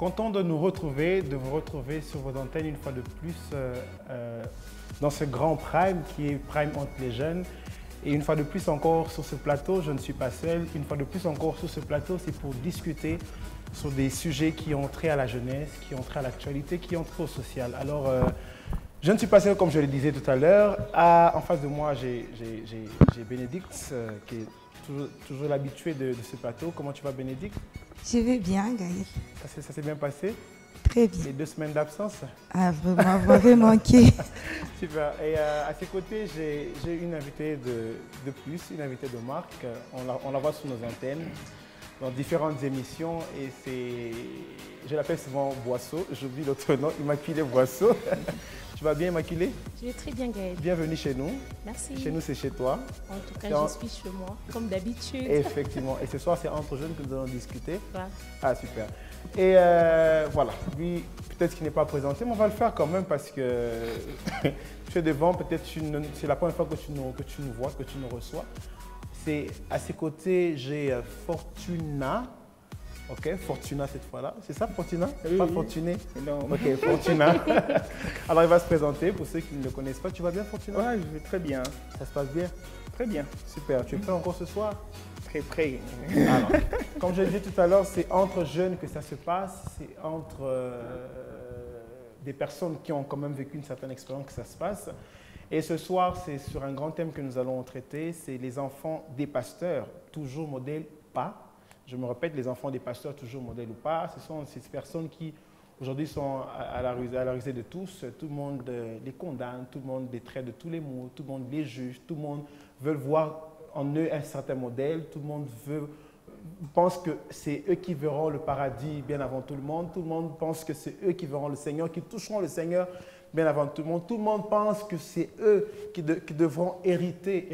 Content de nous retrouver, de vous retrouver sur vos antennes une fois de plus dans ce grand Prime qui est Prime entre les jeunes. Et une fois de plus encore sur ce plateau, je ne suis pas seul. Une fois de plus encore sur ce plateau, c'est pour discuter sur des sujets qui ont trait à la jeunesse, qui ont trait à l'actualité, qui ont trait au social. Alors, je ne suis pas seul comme je le disais tout à l'heure. En face de moi, j'ai Bénédicte, qui est toujours l'habitué de ce plateau. Comment tu vas, Bénédicte? Je vais bien, Gaël. Ça s'est bien passé? Très bien. Les 2 semaines d'absence? Ah, vraiment, vous m'avez manqué. Super. Et à ses côtés, j'ai une invitée de plus, une invitée de marque. On la voit sur nos antennes, dans différentes émissions. Et je l'appelle souvent Boisseau. J'oublie l'autre nom, Immaculée Boisseau. Tu vas bien, Immaculée? Je vais très bien, Gaël. Bienvenue chez nous. Merci. Chez nous, c'est chez toi. En tout cas, je suis chez moi, comme d'habitude. Effectivement. Et ce soir, c'est entre jeunes que nous allons discuter. Voilà. Ah, super. Et voilà, lui, peut-être qu'il n'est pas présenté, mais on va le faire quand même parce que tu es devant, peut-être c'est la première fois que tu nous vois, que tu nous reçois. C'est à ses côtés, j'ai Fortuna. Ok, Fortuna cette fois-là. C'est ça, Fortuna? Oui, pas oui. Fortuné? Non. Ok, Fortuna. Alors, il va se présenter pour ceux qui ne le connaissent pas. Tu vas bien, Fortuna? Ouais, je vais très bien. Ça se passe bien? Très bien. Super. Tu es prêt encore ce soir? Très près. Alors, comme je l'ai dit tout à l'heure, c'est entre jeunes que ça se passe. C'est entre des personnes qui ont quand même vécu une certaine expérience que ça se passe. Et ce soir, c'est sur un grand thème que nous allons traiter. C'est les enfants des pasteurs, toujours modèle pas. Je me répète, les enfants des pasteurs, toujours modèle ou pas, ce sont ces personnes qui, aujourd'hui, sont à la risée de tous. Tout le monde les condamne, tout le monde les traite de tous les mots, tout le monde les juge, tout le monde veut voir en eux un certain modèle, tout le monde pense que c'est eux qui verront le paradis bien avant tout le monde pense que c'est eux qui verront le Seigneur, qui toucheront le Seigneur bien avant tout le monde pense que c'est eux qui devront hériter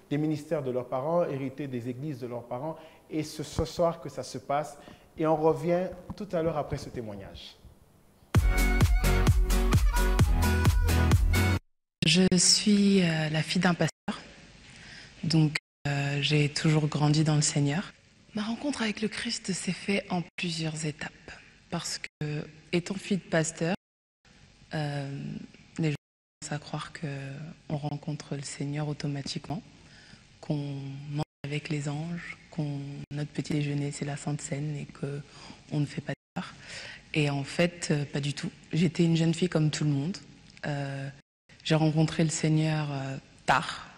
des ministères de leurs parents, hériter des églises de leurs parents. Et c'est ce soir que ça se passe. Et on revient tout à l'heure après ce témoignage. Je suis la fille d'un pasteur, donc j'ai toujours grandi dans le Seigneur. Ma rencontre avec le Christ s'est faite en plusieurs étapes, parce que, étant fille de pasteur, les gens commencent à croire qu'on rencontre le Seigneur automatiquement, qu'on mange avec les anges, notre petit déjeuner c'est la Sainte Seine et qu'on ne fait pas d'erreur. Et en fait, pas du tout. J'étais une jeune fille comme tout le monde. J'ai rencontré le Seigneur tard,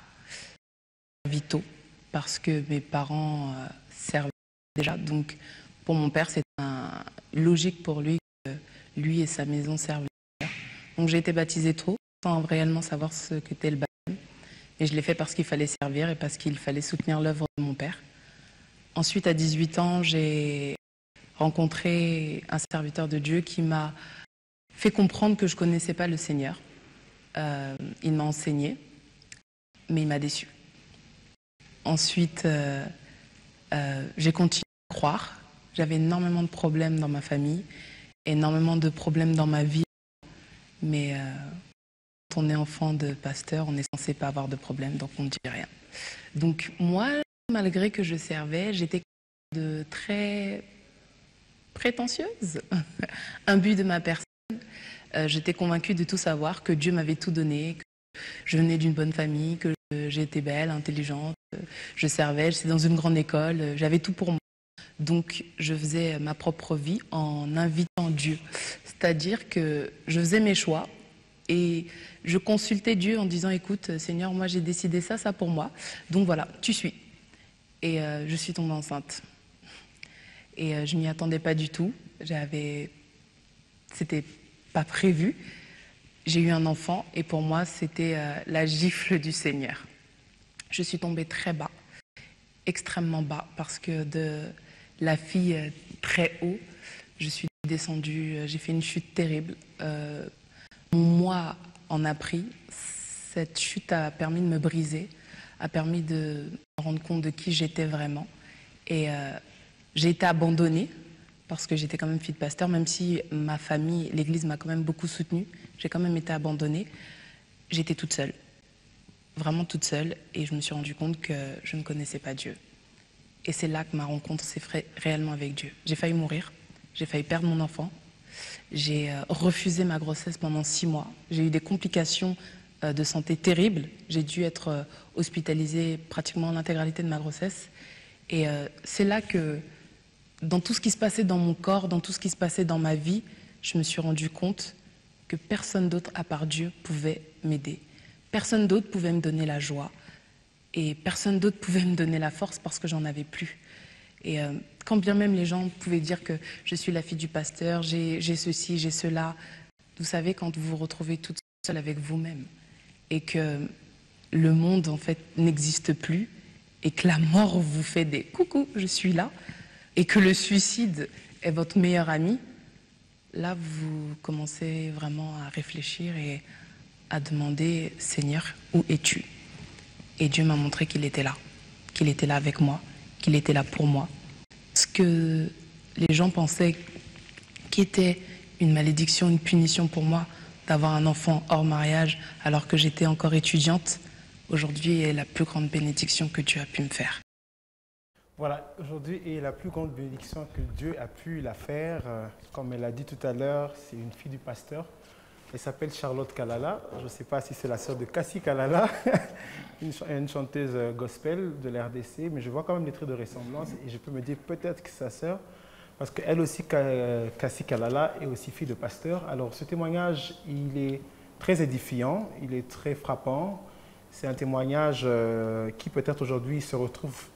tôt, parce que mes parents servaient déjà. Donc pour mon père, c'était logique pour lui que lui et sa maison servent le Seigneur. Donc j'ai été baptisée tôt, sans réellement savoir ce qu'était le baptême. Et je l'ai fait parce qu'il fallait servir et parce qu'il fallait soutenir l'œuvre de mon père. Ensuite, à 18 ans, j'ai rencontré un serviteur de Dieu qui m'a fait comprendre que je ne connaissais pas le Seigneur. Il m'a enseigné, mais il m'a déçue. Ensuite, j'ai continué à croire. J'avais énormément de problèmes dans ma famille, énormément de problèmes dans ma vie. Mais quand on est enfant de pasteur, on n'est censé pas avoir de problèmes, donc on ne dit rien. Donc moi, malgré que je servais, j'étais très prétentieuse, imbue de ma personne. J'étais convaincue de tout savoir, que Dieu m'avait tout donné, que je venais d'une bonne famille, que j'étais belle, intelligente, je servais, j'étais dans une grande école, j'avais tout pour moi. Donc je faisais ma propre vie en invitant Dieu. C'est-à-dire que je faisais mes choix et je consultais Dieu en disant « Écoute, Seigneur, moi j'ai décidé ça, ça pour moi. Donc voilà, tu suis. » Et je suis tombée enceinte. Et je m'y attendais pas du tout. C'était pas prévu. J'ai eu un enfant et pour moi, c'était la gifle du Seigneur. Je suis tombée très bas, extrêmement bas, parce que de la fille très haut, je suis descendue, j'ai fait une chute terrible. Moi en a pris. Cette chute a permis de me briser, a permis de me rendre compte de qui j'étais vraiment. Et j'ai été abandonnée parce que j'étais quand même fille de pasteur, même si ma famille, l'église m'a quand même beaucoup soutenue. J'ai quand même été abandonnée. J'étais toute seule, vraiment toute seule, et je me suis rendu compte que je ne connaissais pas Dieu. Et c'est là que ma rencontre s'est faite réellement avec Dieu. J'ai failli mourir. J'ai failli perdre mon enfant. J'ai refusé ma grossesse pendant 6 mois. J'ai eu des complications de santé terribles. J'ai dû être hospitalisée pratiquement l'intégralité de ma grossesse. Et c'est là que, dans tout ce qui se passait dans mon corps, dans tout ce qui se passait dans ma vie, je me suis rendu compte que personne d'autre à part Dieu pouvait m'aider. Personne d'autre pouvait me donner la joie. Et personne d'autre pouvait me donner la force parce que j'en avais plus. Et quand bien même les gens pouvaient dire que je suis la fille du pasteur, j'ai ceci, j'ai cela, vous savez, quand vous vous retrouvez toute seule avec vous-même et que le monde, en fait, n'existe plus et que la mort vous fait des « coucou, je suis là » et que le suicide est votre meilleur ami, là, vous commencez vraiment à réfléchir et à demander « Seigneur, où es-tu » Et Dieu m'a montré qu'il était là avec moi, qu'il était là pour moi. Ce que les gens pensaient qui était une malédiction, une punition pour moi d'avoir un enfant hors mariage alors que j'étais encore étudiante, aujourd'hui est la plus grande bénédiction que Dieu a pu me faire. Voilà, aujourd'hui est la plus grande bénédiction que Dieu a pu la faire. Comme elle a dit tout à l'heure, c'est une fille du pasteur. Elle s'appelle Charlotte Kalala. Je ne sais pas si c'est la sœur de Cassie Kalala, une chanteuse gospel de l'RDC, mais je vois quand même des traits de ressemblance et je peux me dire peut-être que c'est sa sœur, parce qu'elle aussi, Cassie Kalala, est aussi fille de pasteur. Alors ce témoignage, il est très édifiant, il est très frappant. C'est un témoignage qui peut-être aujourd'hui se retrouve,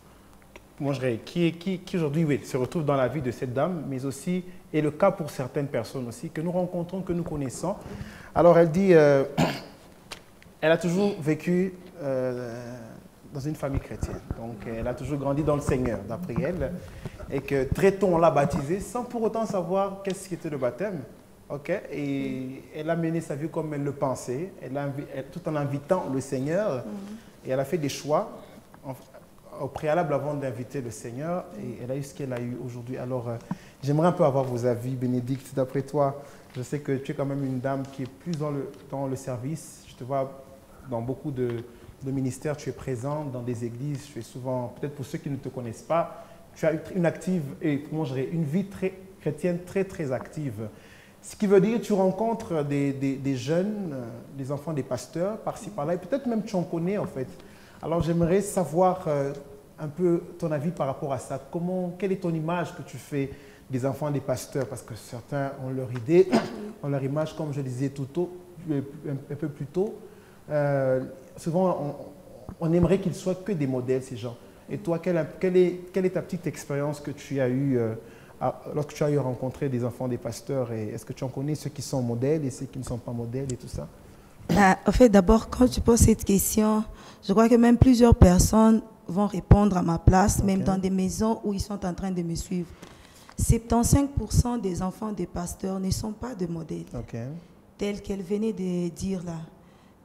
qui aujourd'hui oui, se retrouve dans la vie de cette dame, mais aussi est le cas pour certaines personnes aussi que nous rencontrons, que nous connaissons. Alors elle dit, elle a toujours vécu dans une famille chrétienne, donc elle a toujours grandi dans le Seigneur, d'après elle, et que très tôt on l'a baptisée sans pour autant savoir qu'est-ce qu'était le baptême. Okay? Et elle a mené sa vie comme elle le pensait, tout en invitant le Seigneur, et elle a fait des choix au préalable avant d'inviter le Seigneur, et elle a eu ce qu'elle a eu aujourd'hui. Alors, j'aimerais un peu avoir vos avis, Bénédicte. D'après toi, je sais que tu es quand même une dame qui est plus dans le service. Je te vois dans beaucoup de ministères, tu es présente dans des églises, tu es souvent, peut-être pour ceux qui ne te connaissent pas, tu as une vie très chrétienne très, très active. Ce qui veut dire que tu rencontres des jeunes, des enfants des pasteurs, par-ci, par-là, et peut-être même tu en connais en fait. Alors j'aimerais savoir un peu ton avis par rapport à ça. Quelle est ton image que tu fais des enfants des pasteurs? Parce que certains ont leur idée, ont leur image, comme je disais un peu plus tôt. Souvent, on aimerait qu'ils soient que des modèles, ces gens. Et toi, quelle est ta petite expérience que tu as eue lorsque tu as eu rencontré des enfants des pasteurs? Et est-ce que tu en connais ceux qui sont modèles et ceux qui ne sont pas modèles et tout ça? En fait, d'abord, quand tu poses cette question, je crois que même plusieurs personnes vont répondre à ma place, okay, même dans des maisons où ils sont en train de me suivre. 75% des enfants des pasteurs ne sont pas de modèles, okay, tels qu'elle venait de dire là.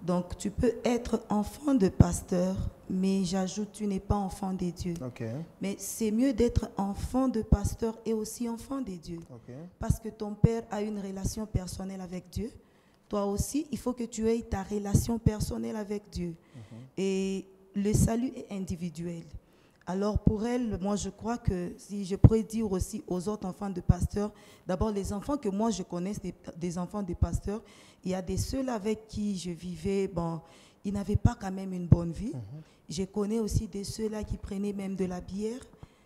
Donc, tu peux être enfant de pasteur, mais j'ajoute, tu n'es pas enfant des dieux. Okay. Mais c'est mieux d'être enfant de pasteur et aussi enfant des dieux. Okay. Parce que ton père a une relation personnelle avec Dieu. Toi aussi, il faut que tu aies ta relation personnelle avec Dieu. Et le salut est individuel. Alors pour elle, moi je crois que si je pourrais dire aussi aux autres enfants de pasteurs, d'abord les enfants que moi je connais, des enfants de pasteurs, il y a des ceux avec qui je vivais, bon, ils n'avaient pas quand même une bonne vie. Je connais aussi des ceux-là qui prenaient même de la bière.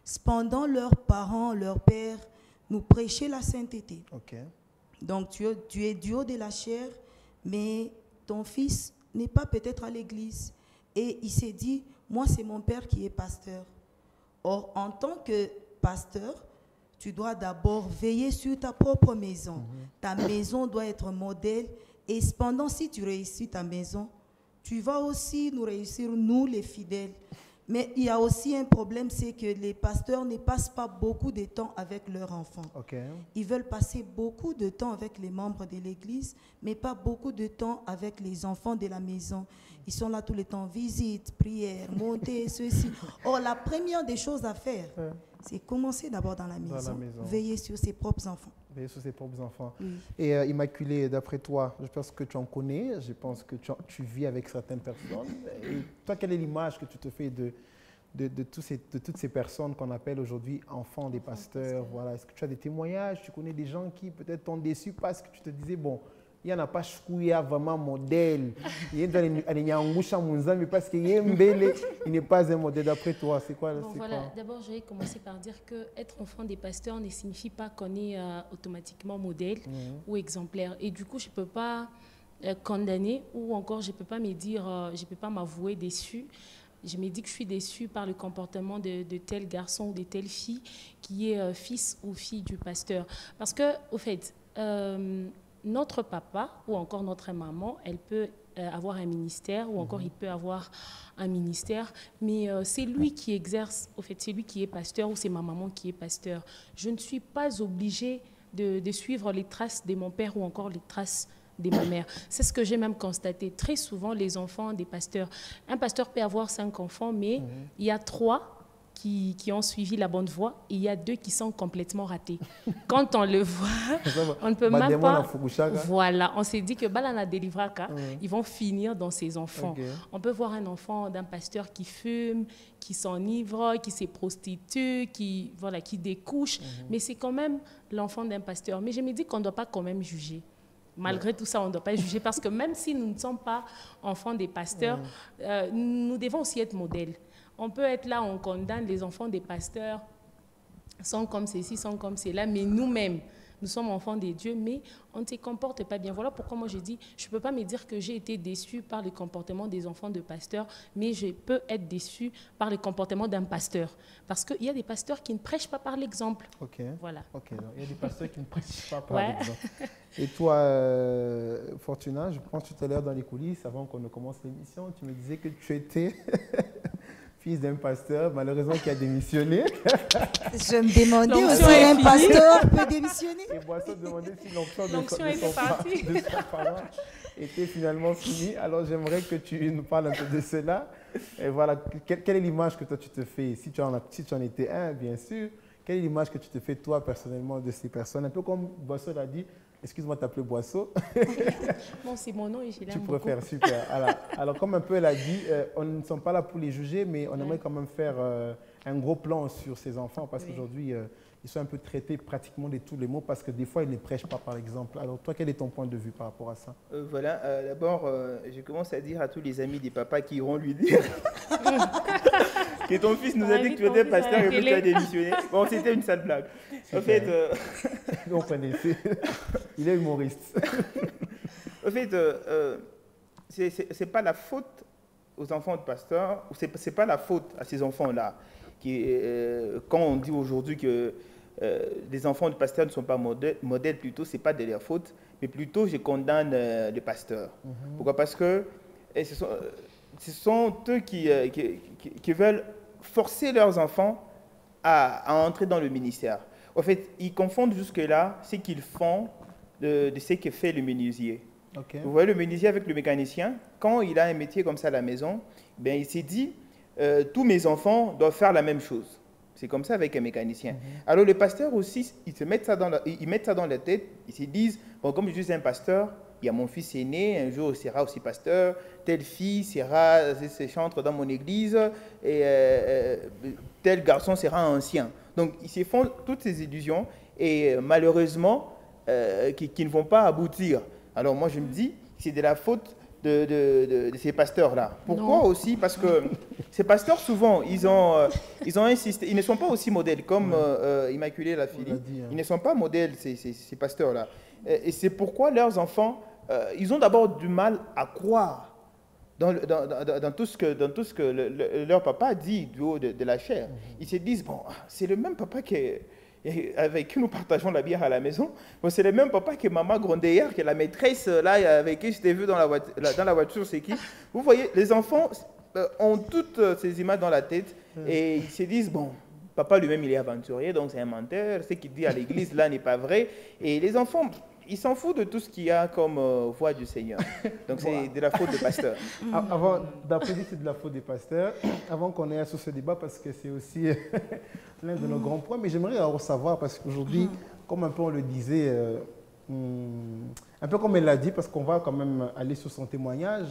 Cependant, leurs parents, leurs pères nous prêchaient la sainteté. Okay. Donc, tu es du haut de la chair, mais ton fils n'est pas peut-être à l'église. Et il s'est dit, moi, c'est mon père qui est pasteur. Or, en tant que pasteur, tu dois d'abord veiller sur ta propre maison. Ta maison doit être modèle. Et cependant, si tu réussis ta maison, tu vas aussi nous réussir, nous, les fidèles. Mais il y a aussi un problème, c'est que les pasteurs ne passent pas beaucoup de temps avec leurs enfants. Okay. Ils veulent passer beaucoup de temps avec les membres de l'église, mais pas beaucoup de temps avec les enfants de la maison. Ils sont là tout le temps, visite, prière, monter, ceci. Or, la première des choses à faire, c'est commencer d'abord dans la maison, veiller sur ses propres enfants. Veiller sur ses propres enfants. Oui. Et Immaculée, d'après toi, je pense que tu en connais, je pense que tu vis avec certaines personnes. Et toi, quelle est l'image que tu te fais de toutes ces personnes qu'on appelle aujourd'hui enfants des pasteurs. Voilà. Est-ce que tu as des témoignages? Tu connais des gens qui peut-être t'ont déçu parce que tu te disais, bon, il n'y en a pas il y a vraiment modèle. Il y a parce qu'il n'est pas un modèle. D'après toi, c'est quoi? Bon, voilà. D'abord, je vais commencer par dire que être enfant des pasteurs ne signifie pas qu'on est automatiquement modèle ou exemplaire. Et du coup, je ne peux pas condamner ou encore je ne peux pas me dire, je ne peux pas m'avouer déçu. Je me dis que je suis déçue par le comportement de tel garçon ou de telle fille qui est fils ou fille du pasteur. Parce que, au fait, notre papa ou encore notre maman, elle peut avoir un ministère ou encore il peut avoir un ministère, mais c'est lui qui exerce, au fait, c'est lui qui est pasteur ou c'est ma maman qui est pasteur. Je ne suis pas obligée de suivre les traces de mon père ou encore les traces de ma mère. C'est ce que j'ai même constaté. Très souvent, les enfants des pasteurs, un pasteur peut avoir 5 enfants, mais il y a 3 qui ont suivi la bonne voie et il y a 2 qui sont complètement ratés. Quand on le voit, on ne peut même pas... Voilà, on s'est dit que Balana Delivraka, ils vont finir dans ses enfants. Okay. On peut voir un enfant d'un pasteur qui fume, qui s'enivre, qui se prostitue, qui découche, mais c'est quand même l'enfant d'un pasteur. Mais je me dis qu'on ne doit pas quand même juger. Malgré tout ça, on ne doit pas juger parce que même si nous ne sommes pas enfants des pasteurs, nous devons aussi être modèles. On peut être là, on condamne les enfants des pasteurs, sont comme ceci, sont comme cela, mais nous-mêmes, nous sommes enfants des dieux, mais on ne se comporte pas bien. Voilà pourquoi moi je dis, je ne peux pas me dire que j'ai été déçue par le comportement des enfants de pasteurs, mais je peux être déçue par le comportement d'un pasteur. Parce qu'il y a des pasteurs qui ne prêchent pas par l'exemple. Ok. Voilà. Ok. Il y a des pasteurs qui ne prêchent pas par l'exemple. Et toi, Fortuna, je pense tout à l'heure dans les coulisses, avant qu'on ne commence l'émission, tu me disais que tu étais... fils d'un pasteur, malheureusement, qui a démissionné. Je me demandais aussi, un pasteur peut démissionner. Et Boisseau demandait si l'onction de son parent était finalement finie. Alors, j'aimerais que tu nous parles un peu de cela. Et voilà, quelle est l'image que toi, tu te fais, si tu en étais un, bien sûr, quelle est l'image que tu te fais, toi, personnellement, de ces personnes? Un peu comme Boisseau l'a dit, excuse-moi de t'appeler Boisseau. Bon, c'est mon nom et je l'aime beaucoup. Tu préfères, super. Alors, comme un peu elle a dit, on ne sommes pas là pour les juger, mais on aimerait quand même faire un gros plan sur ces enfants parce qu'aujourd'hui, ils sont un peu traités pratiquement de tous les mots parce que des fois, ils ne prêchent pas, par exemple. Alors, toi, quel est ton point de vue par rapport à ça? Voilà, d'abord, je commence à dire à tous les amis des papas qui iront lui dire que ton fils nous a dit que tu étais pasteur et que tu as démissionné. Bon, c'était une sale blague. En fait, vous connaissez. Il est humoriste. En fait, c'est pas la faute aux enfants de pasteurs, ou c'est pas la faute à ces enfants-là. Quand on dit aujourd'hui que les enfants de pasteurs ne sont pas modèles, plutôt, c'est pas de leur faute, mais plutôt je condamne les pasteurs. Pourquoi? Parce que ce sont eux qui veulent forcer leurs enfants à entrer dans le ministère. En fait, ils confondent jusque-là ce qu'ils font de ce que fait le menuisier. Okay. Vous voyez le menuisier avec le mécanicien, quand il a un métier comme ça à la maison, ben, il s'est dit, tous mes enfants doivent faire la même chose. C'est comme ça avec un mécanicien. Alors les pasteurs aussi, ils mettent ça dans la tête, ils se disent, bon, comme je suis un pasteur, il y a mon fils aîné, un jour il sera aussi pasteur, telle fille chantre dans mon église, et tel garçon sera ancien. Donc ils se font toutes ces illusions, et malheureusement, qui ne vont pas aboutir. Alors moi je me dis, c'est de la faute de ces pasteurs-là. Pourquoi aussi? Parce que ces pasteurs, souvent, ils ont insisté, ils ne sont pas aussi modèles, comme Immaculée l'a dit, ils ne sont pas modèles, ces pasteurs-là. Et c'est pourquoi leurs enfants, ils ont d'abord du mal à croire dans tout ce que leur papa dit du haut de la chair. Ils se disent, bon, c'est le même papa avec qui nous partageons la bière à la maison. Bon, c'est le même papa que maman grondait hier, que la maîtresse là, avec qui je t'ai vu dans la voiture, c'est qui? Vous voyez, les enfants ont toutes ces images dans la tête et ils se disent, bon, papa lui-même il est aventurier, donc c'est un menteur, ce qu'il dit à l'église là n'est pas vrai. Et les enfants, ils s'en foutent de tout ce qu'il y a comme voix du Seigneur. Donc c'est de la faute des pasteurs. D'après lui, c'est de la faute des pasteurs. Avant qu'on ait sur ce débat, parce que c'est aussi l'un de nos grands points, mais j'aimerais alors savoir, parce qu'aujourd'hui, comme un peu on le disait, un peu comme elle l'a dit, parce qu'on va quand même aller sur son témoignage,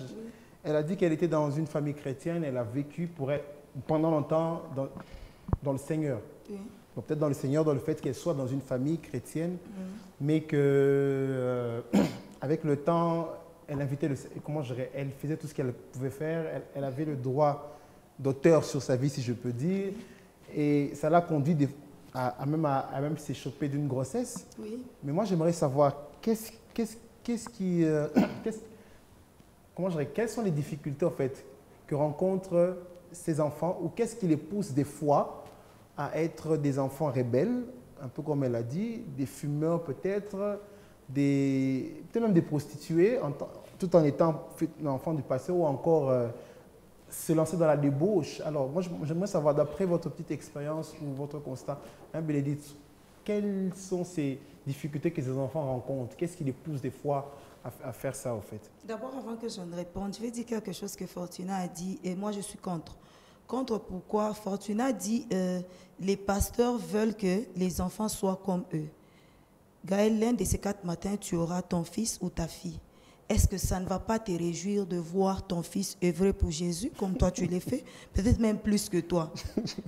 elle a dit qu'elle était dans une famille chrétienne, elle a vécu, pour pendant longtemps dans le Seigneur. Oui. Donc, peut-être dans le Seigneur, dans le fait qu'elle soit dans une famille chrétienne, mais que avec le temps, elle invitait, elle faisait tout ce qu'elle pouvait faire. Elle avait le droit d'auteur sur sa vie, si je peux dire. Et ça l'a conduit à même s'échapper d'une grossesse. Oui. Mais moi, j'aimerais savoir quelles sont les difficultés en fait que rencontrent ces enfants, ou qu'est-ce qui les pousse des fois à être des enfants rebelles, un peu comme elle a dit, des fumeurs peut-être, peut-être même des prostituées, tout en étant enfant du passé, ou encore se lancer dans la débauche. Alors, moi, j'aimerais savoir, d'après votre petite expérience ou votre constat, hein, Bénédicte, quelles sont ces difficultés que ces enfants rencontrent? Qu'est-ce qui les pousse des fois à faire ça, en fait? D'abord, avant que je ne réponde, je vais dire quelque chose que Fortuna a dit, et moi, je suis contre. Contre pourquoi? Fortuna dit les pasteurs veulent que les enfants soient comme eux. Gaël, l'un de ces 4 matins, tu auras ton fils ou ta fille. Est-ce que ça ne va pas te réjouir de voir ton fils œuvrer pour Jésus, comme toi tu l'as fait? Peut-être même plus que toi.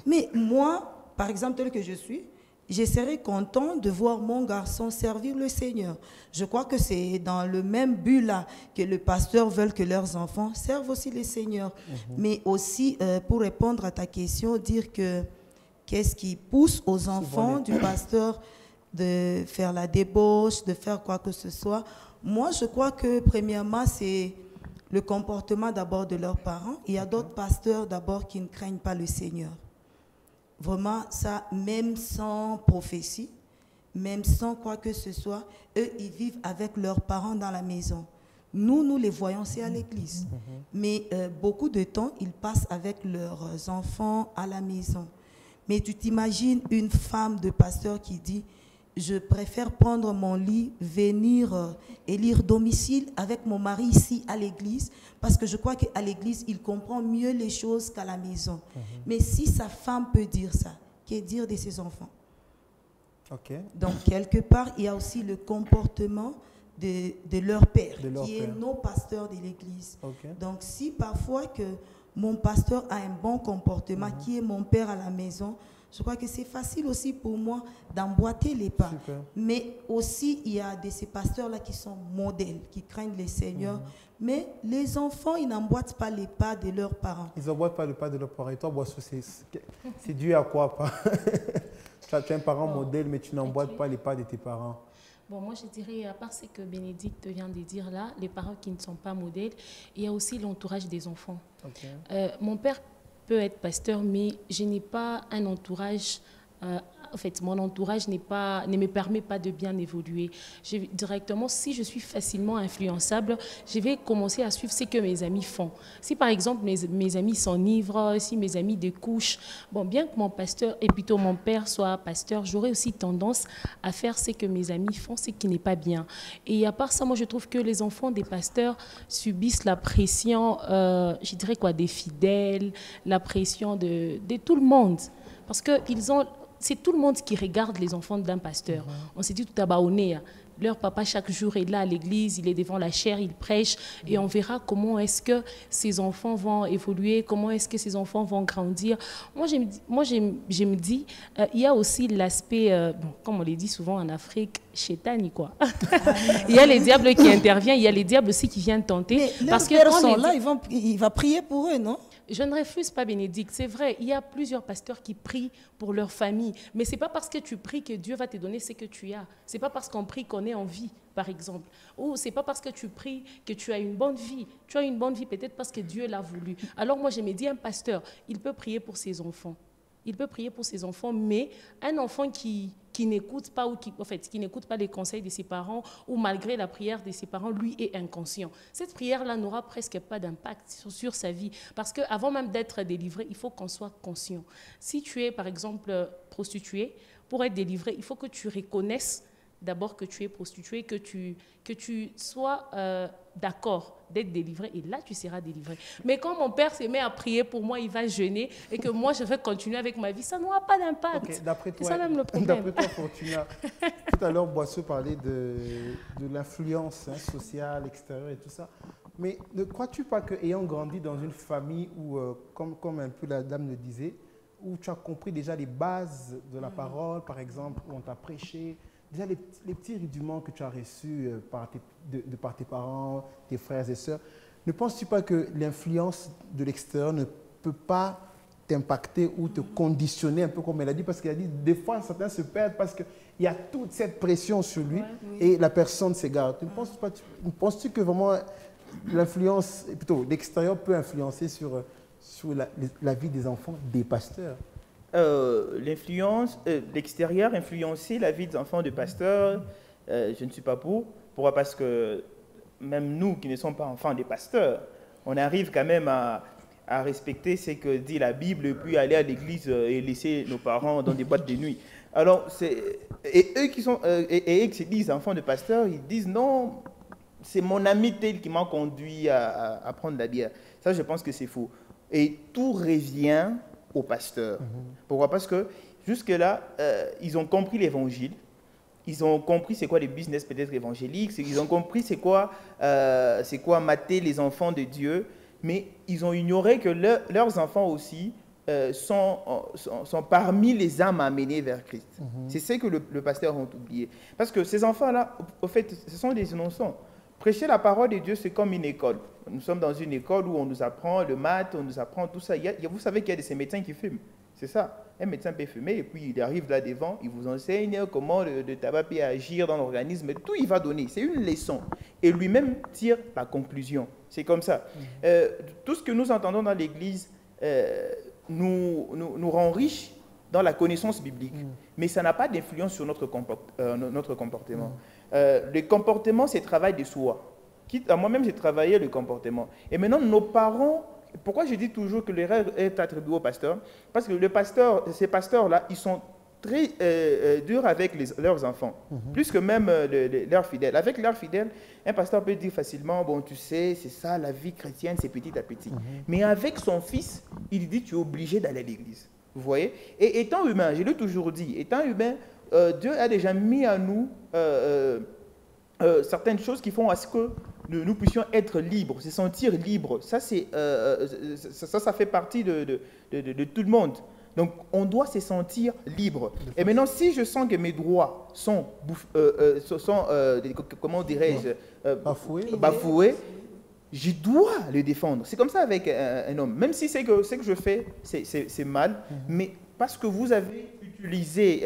Mais moi, par exemple, tel que je suis, je serais content de voir mon garçon servir le Seigneur. Je crois que c'est dans le même but là que les pasteurs veulent que leurs enfants servent aussi le Seigneur. Mais aussi, pour répondre à ta question, dire que qu'est-ce qui pousse aux enfants du pasteur de faire la débauche, de faire quoi que ce soit. Moi, je crois que premièrement, c'est le comportement d'abord de leurs parents. Il y a d'autres pasteurs d'abord qui ne craignent pas le Seigneur. Vraiment, ça, même sans prophétie, même sans quoi que ce soit, eux, ils vivent avec leurs parents dans la maison. Nous les voyons, c'est à l'église. Mais beaucoup de temps, ils passent avec leurs enfants à la maison. Mais tu t'imagines une femme de pasteur qui dit « Je préfère prendre mon lit, venir élire domicile avec mon mari ici à l'église, parce que je crois qu'à l'église, il comprend mieux les choses qu'à la maison. Mais si sa femme peut dire ça, qu'est dire de ses enfants? Donc, quelque part, il y a aussi le comportement de leur père, qui est nos pasteurs de l'église. Donc, si parfois que mon pasteur a un bon comportement, qui est mon père à la maison, je crois que c'est facile aussi pour moi d'emboîter les pas. Super. Mais aussi, il y a de ces pasteurs-là qui sont modèles, qui craignent le Seigneur. Mais les enfants, ils n'emboîtent pas les pas de leurs parents. Ils n'emboîtent pas les pas de leurs parents. Et toi, Boissou, c'est dû à quoi? Tu as un parent modèle, mais tu n'emboîtes pas les pas de tes parents. Bon, moi, je dirais, à part ce que Bénédicte vient de dire là, les parents qui ne sont pas modèles, il y a aussi l'entourage des enfants. Mon père peut être pasteur, mais je n'ai pas un entourage. En fait, mon entourage ne me permet pas de bien évoluer. Directement, si je suis facilement influençable, je vais commencer à suivre ce que mes amis font. Si par exemple mes amis s'enivrent, si mes amis découchent, bon, bien que mon pasteur, et plutôt mon père soit pasteur, j'aurais aussi tendance à faire ce que mes amis font, ce qui n'est pas bien. Et à part ça, moi je trouve que les enfants des pasteurs subissent la pression, je dirais quoi, des fidèles, la pression de tout le monde. Parce que c'est tout le monde qui regarde les enfants d'un pasteur. On s'est dit tout à Baoné, leur papa chaque jour est là à l'église, il est devant la chaire, il prêche, et on verra comment est-ce que ces enfants vont évoluer, comment est-ce que ces enfants vont grandir. Moi, je me dis, il y a aussi l'aspect, comme on le dit souvent en Afrique, chétani, quoi. Il y a les diables qui interviennent, il y a les diables aussi qui viennent tenter. Mais parce que pères sont là, il va prier pour eux, non? Je ne refuse pas, Bénédicte. C'est vrai, il y a plusieurs pasteurs qui prient pour leur famille. Mais ce n'est pas parce que tu pries que Dieu va te donner ce que tu as. Ce n'est pas parce qu'on prie qu'on est en vie, par exemple. Ou ce n'est pas parce que tu pries que tu as une bonne vie. Tu as une bonne vie peut-être parce que Dieu l'a voulu. Alors moi, je me dis, un pasteur, il peut prier pour ses enfants. Il peut prier pour ses enfants, mais un enfant qui n'écoute pas, ou qui n'écoute pas les conseils de ses parents, ou malgré la prière de ses parents, lui est inconscient. Cette prière-là n'aura presque pas d'impact sur sa vie, parce qu'avant même d'être délivré, il faut qu'on soit conscient. Si tu es, par exemple, prostituée, pour être délivré, il faut que tu reconnaisses d'abord que tu es prostituée, que tu sois d'accord d'être délivré, et là tu seras délivré. Mais quand mon père se met à prier pour moi, il va jeûner, et que moi je vais continuer avec ma vie, ça n'aura pas d'impact. D'après toi, c'est ça même le problème. D'après toi, Fortuna, tout à l'heure, Boissou parlait de l'influence sociale, extérieure et tout ça. Mais ne crois-tu pas qu'ayant grandi dans une famille où, comme un peu la dame le disait, où tu as compris déjà les bases de la parole, par exemple, où on t'a prêché, déjà les petits rudiments que tu as reçus par tes parents, tes frères et sœurs, ne penses-tu pas que l'influence de l'extérieur ne peut pas t'impacter ou te conditionner un peu comme elle a dit? Parce qu'elle a dit, des fois, certains se perdent parce qu'il y a toute cette pression sur lui et la personne s'égare. Penses-tu que vraiment l'influence, plutôt l'extérieur peut influencer sur la vie des enfants, des pasteurs? L'extérieur influencer la vie des enfants de pasteurs, je ne suis pas pour. Pourquoi? Parce que même nous qui ne sommes pas enfants des pasteurs, on arrive quand même à respecter ce que dit la Bible et puis aller à l'église et laisser nos parents dans des boîtes de nuit. Alors, et eux qui se disent enfants de pasteurs, ils disent non, c'est mon ami tel qui m'a conduit à prendre la bière. Ça, je pense que c'est faux. Et tout revient aux pasteurs. Pourquoi? Parce que jusque-là, ils ont compris l'évangile. Ils ont compris c'est quoi les business peut-être évangéliques. Ils ont compris c'est quoi mater les enfants de Dieu. Mais ils ont ignoré que leurs enfants aussi sont parmi les âmes à mener vers Christ. C'est ce que le pasteur a oublié. Parce que ces enfants-là, au fait, ce sont des innocents. Prêcher la parole de Dieu, c'est comme une école. Nous sommes dans une école où on nous apprend le maths, on nous apprend tout ça. Vous savez qu'il y a de ces médecins qui fument. C'est ça. Un médecin peut fumer et puis il arrive là devant, il vous enseigne comment le tabac peut agir dans l'organisme. Tout il va donner. C'est une leçon. Et lui-même tire la conclusion. C'est comme ça. Tout ce que nous entendons dans l'Église nous rend riches dans la connaissance biblique. Mais ça n'a pas d'influence sur notre comportement. Le comportement, c'est travail de soi. Moi-même, j'ai travaillé le comportement. Et maintenant, nos parents... Pourquoi je dis toujours que l'erreur est attribuée au pasteur? Parce que ces pasteurs-là, ils sont très durs avec leurs enfants, plus que même leurs fidèles. Avec leurs fidèles, un pasteur peut dire facilement, bon, tu sais, c'est ça, la vie chrétienne, c'est petit à petit. Mais avec son fils, il dit, tu es obligé d'aller à l'église. Vous voyez? Et étant humain, je l'ai toujours dit, étant humain, Dieu a déjà mis à nous certaines choses qui font à ce que nous puissions être libres, se sentir libres. Ça, ça fait partie de tout le monde. Donc, on doit se sentir libre. Et maintenant, si je sens que mes droits sont comment dirais-je, bafoués, je dois le défendre. C'est comme ça avec un homme. Même si c'est que ce que je fais, c'est mal, mais parce que vous avez utilisé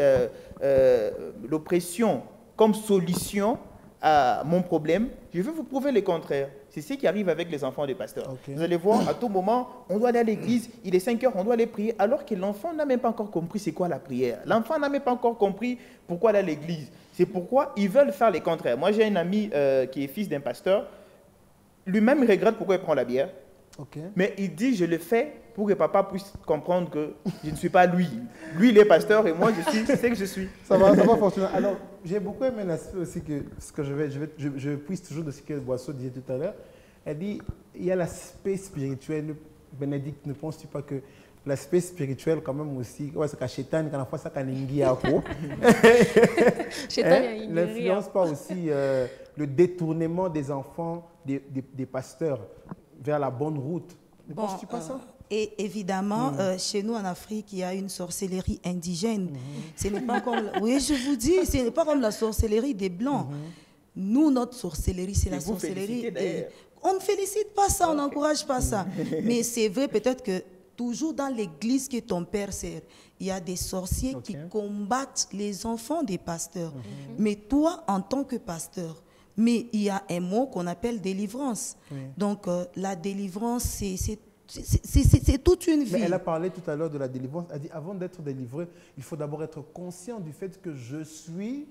l'oppression comme solution à mon problème, je vais vous prouver le contraire. C'est ce qui arrive avec les enfants des pasteurs. Vous allez voir, à tout moment, on doit aller à l'église, il est 5 heures, on doit aller prier, alors que l'enfant n'a même pas encore compris c'est quoi la prière. L'enfant n'a même pas encore compris pourquoi aller à l'église. C'est pourquoi ils veulent faire le contraire. Moi, j'ai un ami qui est fils d'un pasteur. Lui-même, il regrette pourquoi il prend la bière. Mais il dit, je le fais pour que papa puisse comprendre que je ne suis pas lui. Lui, il est pasteur et moi, je suis ce que je suis. Ça va fonctionner. Alors, j'ai beaucoup aimé l'aspect aussi je puisse toujours de ce que Boisseau disait tout à l'heure. Elle dit, il y a l'aspect spirituel. Bénédicte, ne penses-tu pas que l'aspect spirituel quand même aussi, c'est qu'à Chétan, quand la fois ça qu'à Ningia, l'influence pas aussi le détournement des enfants, des pasteurs vers la bonne route. Ne penses-tu pas ça? Et évidemment, chez nous en Afrique, il y a une sorcellerie indigène. Ce n'est pas comme, oui, je vous dis, ce n'est pas comme la sorcellerie des Blancs. Nous, notre sorcellerie, c'est la sorcellerie. On ne félicite pas ça, on n'encourage pas ça. Mais c'est vrai peut-être que toujours dans l'église que ton père sert, il y a des sorciers qui combattent les enfants des pasteurs. Mais toi, en tant que pasteur, mais il y a un mot qu'on appelle délivrance. Donc, la délivrance, c'est toute une vie. Mais elle a parlé tout à l'heure de la délivrance. Elle a dit, avant d'être délivré, il faut d'abord être conscient du fait que je suis,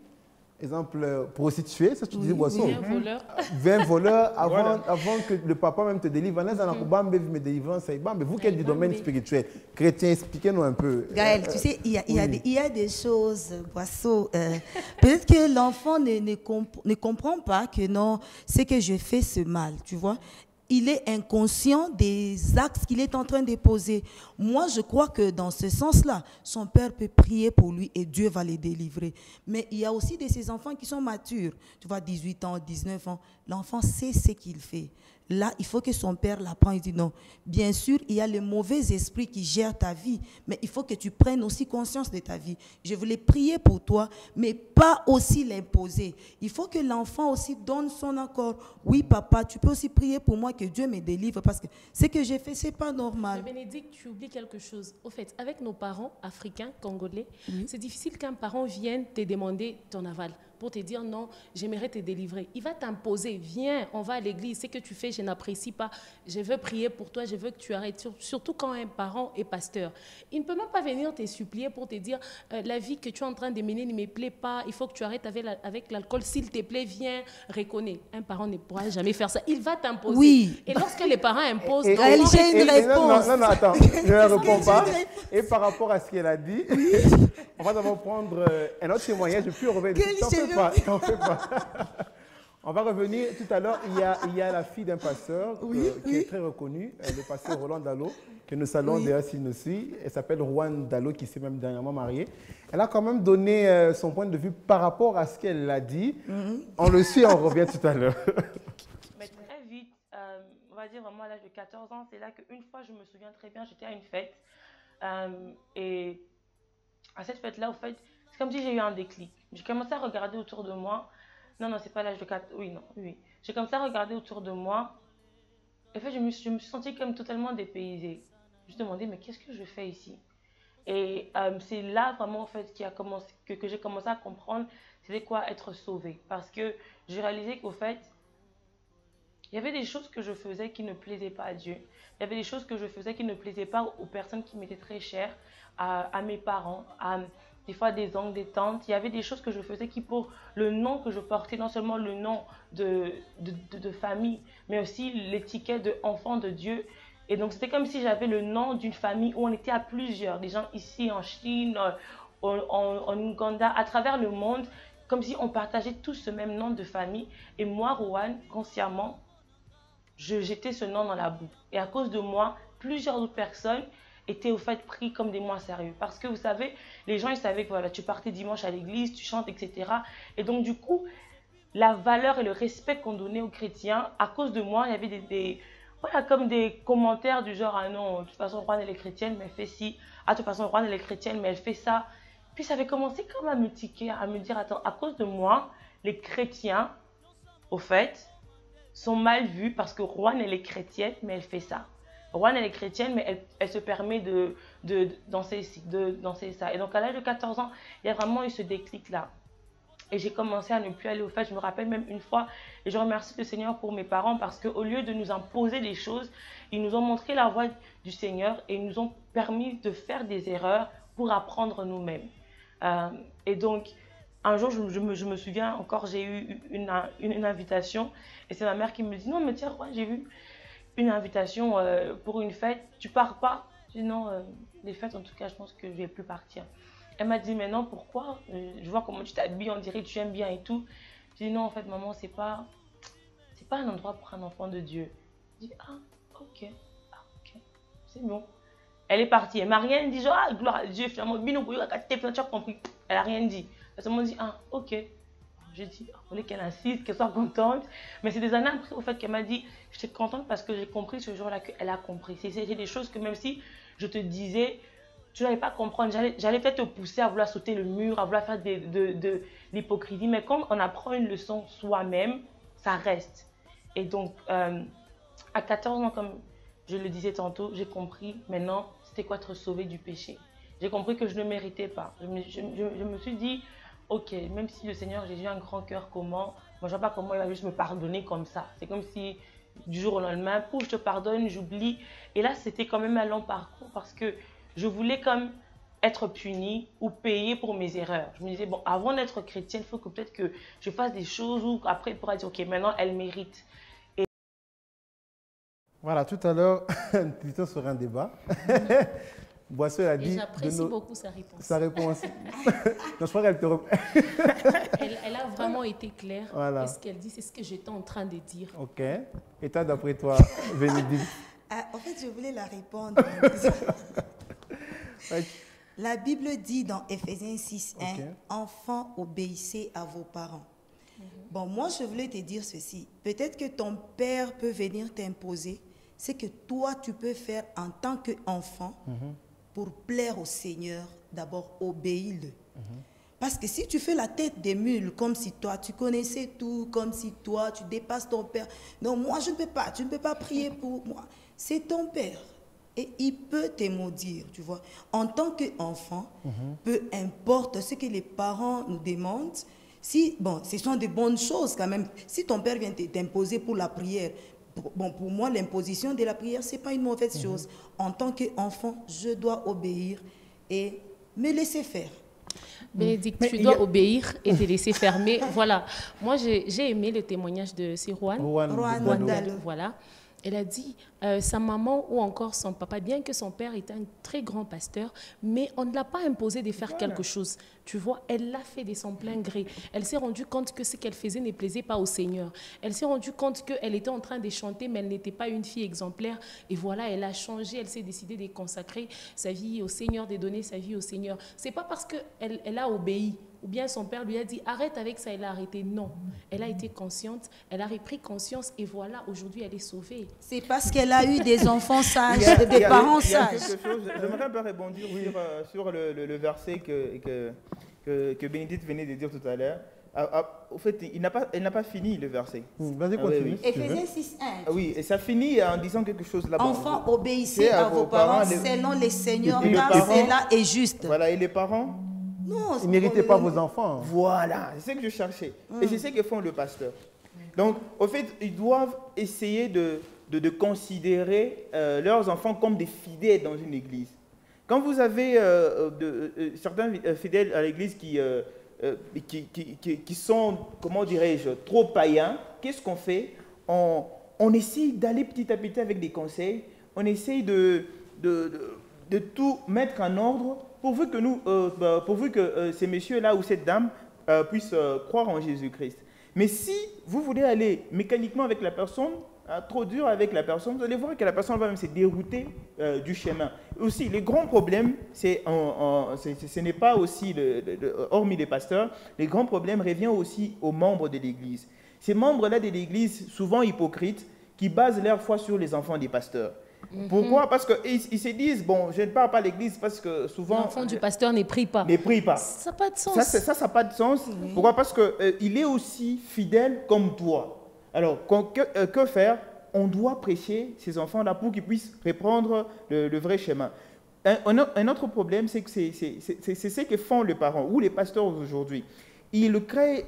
exemple, prostituée, ça tu disais, Boisson. Un voleur avant que le papa même te délivre. Mais vous qui êtes du domaine spirituel, chrétien, expliquez-nous un peu. Gaël, tu sais, il y a des choses, Boisseau. Peut-être que l'enfant ne comprend pas que non, ce que je fais, c'est mal, tu vois. Il est inconscient des actes qu'il est en train de poser. Moi, je crois que dans ce sens-là, son père peut prier pour lui et Dieu va les délivrer. Mais il y a aussi de ces enfants qui sont matures. Tu vois, 18 ans, 19 ans. L'enfant sait ce qu'il fait. Là, il faut que son père l'apprend. Il dit non. Bien sûr, il y a le mauvais esprit qui gère ta vie, mais il faut que tu prennes aussi conscience de ta vie. Je voulais prier pour toi, mais pas aussi l'imposer. Il faut que l'enfant aussi donne son accord. Oui, papa, tu peux aussi prier pour moi que Dieu me délivre parce que ce que j'ai fait, c'est pas normal. Mais Bénédicte, tu oublies quelque chose. Au fait, avec nos parents africains, congolais, c'est difficile qu'un parent vienne te demander ton aval pour te dire non, j'aimerais te délivrer. Il va t'imposer, viens, on va à l'église, ce que tu fais, je n'apprécie pas, je veux prier pour toi, je veux que tu arrêtes. Surtout quand un parent est pasteur. Il ne peut même pas venir te supplier pour te dire la vie que tu es en train de mener ne me plaît pas, il faut que tu arrêtes avec l'alcool, s'il te plaît, viens, reconnais. Un parent ne pourra jamais faire ça, il va t'imposer. Oui. Et lorsque les parents imposent... J'ai une réponse. Non, attends, je ne réponds pas. Et par rapport à ce qu'elle a dit, on va d'abord prendre un autre témoignage, puis on revient. T'en fais pas. On va revenir tout à l'heure. Il y a la fille d'un pasteur qui est très reconnu, le pasteur Roland Dallot, que nous saluons d'ailleurs s'il nous suit. Elle s'appelle Juan Dallot, qui s'est même dernièrement mariée. Elle a quand même donné son point de vue par rapport à ce qu'elle a dit. On le suit, on revient tout à l'heure. Mais très vite, on va dire vraiment à l'âge de 14 ans, c'est là qu'une fois, je me souviens très bien, j'étais à une fête. Et à cette fête-là, au fait, c'est comme si j'ai eu un déclic. J'ai commencé à regarder autour de moi. Non, c'est pas l'âge de 4. Oui. J'ai commencé à regarder autour de moi. En fait, je me suis sentie comme totalement dépaysée. Je me suis demandé, mais qu'est-ce que je fais ici? Et c'est là vraiment, en fait, que j'ai commencé à comprendre c'était quoi être sauvée. Parce que j'ai réalisé qu'au fait, il y avait des choses que je faisais qui ne plaisaient pas à Dieu. Il y avait des choses que je faisais qui ne plaisaient pas aux personnes qui m'étaient très chères, à mes parents, des fois des oncles, des tantes. Il y avait des choses que je faisais qui, pour le nom que je portais, non seulement le nom de famille, mais aussi l'étiquette d'enfant de Dieu. Et donc, c'était comme si j'avais le nom d'une famille où on était à plusieurs, des gens ici en Chine, en Ouganda, à travers le monde, comme si on partageait tous ce même nom de famille. Et moi, Rowan, consciemment, je jetais ce nom dans la boue. Et à cause de moi, plusieurs autres personnes étaient au fait pris comme des moins sérieux. Parce que vous savez, les gens, ils savaient que voilà, tu partais dimanche à l'église, tu chantes, etc. Et donc, du coup, la valeur et le respect qu'on donnait aux chrétiens, à cause de moi, il y avait voilà, comme des commentaires du genre, ah non, de toute façon, Juan, elle est chrétienne, mais elle fait ci. Ah, de toute façon, Juan, elle est chrétienne, mais elle fait ça. Puis ça avait commencé comme à me tiquer, à me dire, attends, à cause de moi, les chrétiens, au fait, sont mal vus parce que Juan, elle est chrétienne, mais elle fait ça. Juan, elle est chrétienne, mais elle se permet de danser ça. Et donc, à l'âge de 14 ans, il y a vraiment eu ce déclic-là. Et j'ai commencé à ne plus aller au fait. Je me rappelle même une fois, et je remercie le Seigneur pour mes parents parce qu'au lieu de nous imposer des choses, ils nous ont montré la voie du Seigneur et ils nous ont permis de faire des erreurs pour apprendre nous-mêmes. Et donc, un jour, je me souviens encore, j'ai eu une invitation et c'est ma mère qui me dit « Non, mais tiens, j'ai vu une invitation pour une fête, tu pars pas ?» Je dis « Non, les fêtes, en tout cas, je pense que je vais plus partir. » Elle m'a dit « Mais non, pourquoi? Je vois comment tu t'habilles, on dirait que tu aimes bien et tout. » Je dis « Non, en fait, maman, c'est pas un endroit pour un enfant de Dieu. » Je dis « Ah, ok, c'est bon. » Elle est partie, elle m'a rien dit, genre « Ah, gloire à Dieu, finalement, tu as compris. » Elle a rien dit. Elle m'a dit « Ah, ok. » J'ai dit, il fallait qu'elle insiste, qu'elle soit contente. Mais c'est des années après, au fait, qu'elle m'a dit, je suis contente parce que j'ai compris ce jour-là qu'elle a compris. C'est des choses que même si je te disais, tu n'allais pas comprendre. J'allais peut-être te pousser à vouloir sauter le mur, à vouloir faire de l'hypocrisie. Mais quand on apprend une leçon soi-même, ça reste. Et donc, à 14 ans, comme je le disais tantôt, j'ai compris maintenant c'était quoi être sauvé du péché. J'ai compris que je ne méritais pas. Je me suis dit, ok, même si le Seigneur Jésus a un grand cœur, comment? Moi, je ne vois pas comment il va juste me pardonner comme ça. C'est comme si du jour au lendemain, pouf, je te pardonne, j'oublie. Et là, c'était quand même un long parcours parce que je voulais comme être punie ou payer pour mes erreurs. Je me disais, bon, avant d'être chrétienne, il faut que peut-être que je fasse des choses où après, il pourra dire, ok, maintenant, elle mérite. Et... Voilà, tout à l'heure, nous étions sur un débat. Boisseau a dit. J'apprécie beaucoup sa réponse. Sa réponse. Non, je crois qu'elle te elle a vraiment été claire. Voilà. Et ce qu'elle dit, c'est ce que j'étais en train de dire. Ok. Et toi, d'après toi, Bénédicte? En fait, je voulais la répondre. La Bible dit dans Éphésiens 6:1, Enfants, obéissez à vos parents. Bon, moi, je voulais te dire ceci. Peut-être que ton père peut venir t'imposer ce que toi, tu peux faire en tant qu'enfant pour plaire au Seigneur. D'abord, obéis-le. Parce que si tu fais la tête des mules, comme si toi, tu connaissais tout, comme si toi, tu dépasses ton père. Non, moi, je ne peux pas. Tu ne peux pas prier pour moi. C'est ton père. Et il peut te maudire, tu vois. En tant qu'enfant, peu importe ce que les parents nous demandent, si, bon, ce sont de bonnes choses quand même. Si ton père vient t'imposer pour la prière, bon, pour moi, l'imposition de la prière, ce n'est pas une mauvaise chose. En tant qu'enfant, je dois obéir et me laisser faire. Bénédicte, tu dois obéir et te laisser faire. Mais voilà, moi j'ai aimé le témoignage de Rouen. Voilà. Elle a dit, sa maman ou encore son papa, bien que son père était un très grand pasteur, mais on ne l'a pas imposé de faire quelque chose. Tu vois, elle l'a fait de son plein gré. Elle s'est rendue compte que ce qu'elle faisait ne plaisait pas au Seigneur. Elle s'est rendue compte qu'elle était en train de chanter, mais elle n'était pas une fille exemplaire. Et voilà, elle a changé, elle s'est décidée de consacrer sa vie au Seigneur, de donner sa vie au Seigneur. Ce n'est pas parce qu'elle a obéi, ou bien son père lui a dit, arrête avec ça, elle a arrêté. Non, elle a été consciente, elle a repris conscience et voilà, aujourd'hui, elle est sauvée. C'est parce qu'elle a eu des enfants sages, des parents sages. J'aimerais un peu rebondir sur le verset que Bénédicte venait de dire tout à l'heure. Au fait, elle n'a pas fini le verset. Vas-y, continue. Éphésiens 6:1. Oui, et ça finit en disant quelque chose là-bas. Enfants, obéissez à vos parents selon les seigneurs, car cela est juste. Voilà, et les parents? Non, ne méritez pas vos enfants. Voilà, c'est ce que je cherchais. Et c'est ce que font le pasteur. Donc, au fait, ils doivent essayer de considérer leurs enfants comme des fidèles dans une église. Quand vous avez certains fidèles à l'église qui sont, comment dirais-je, trop païens, qu'est-ce qu'on fait? On essaye d'aller petit à petit avec des conseils, on essaye de tout mettre en ordre pourvu que ces messieurs-là ou cette dame puissent croire en Jésus-Christ. Mais si vous voulez aller mécaniquement avec la personne, trop dur avec la personne, vous allez voir que la personne va même se dérouter du chemin. Aussi, le grand problème, ce n'est pas aussi, hormis les pasteurs, le grand problème revient aussi aux membres de l'Église. Ces membres-là de l'Église, souvent hypocrites, qui basent leur foi sur les enfants des pasteurs. Pourquoi? Parce qu'ils se disent, bon, je ne parle pas à l'église parce que souvent... L'enfant du pasteur ne prie pas. Ne prie pas. Ça n'a pas de sens. Ça n'a pas de sens. Pourquoi? Parce qu'il est aussi fidèle comme toi. Alors, que faire? On doit prêcher ces enfants-là pour qu'ils puissent reprendre le vrai chemin. Un autre problème, c'est que c'est ce que font les parents ou les pasteurs aujourd'hui. Ils créent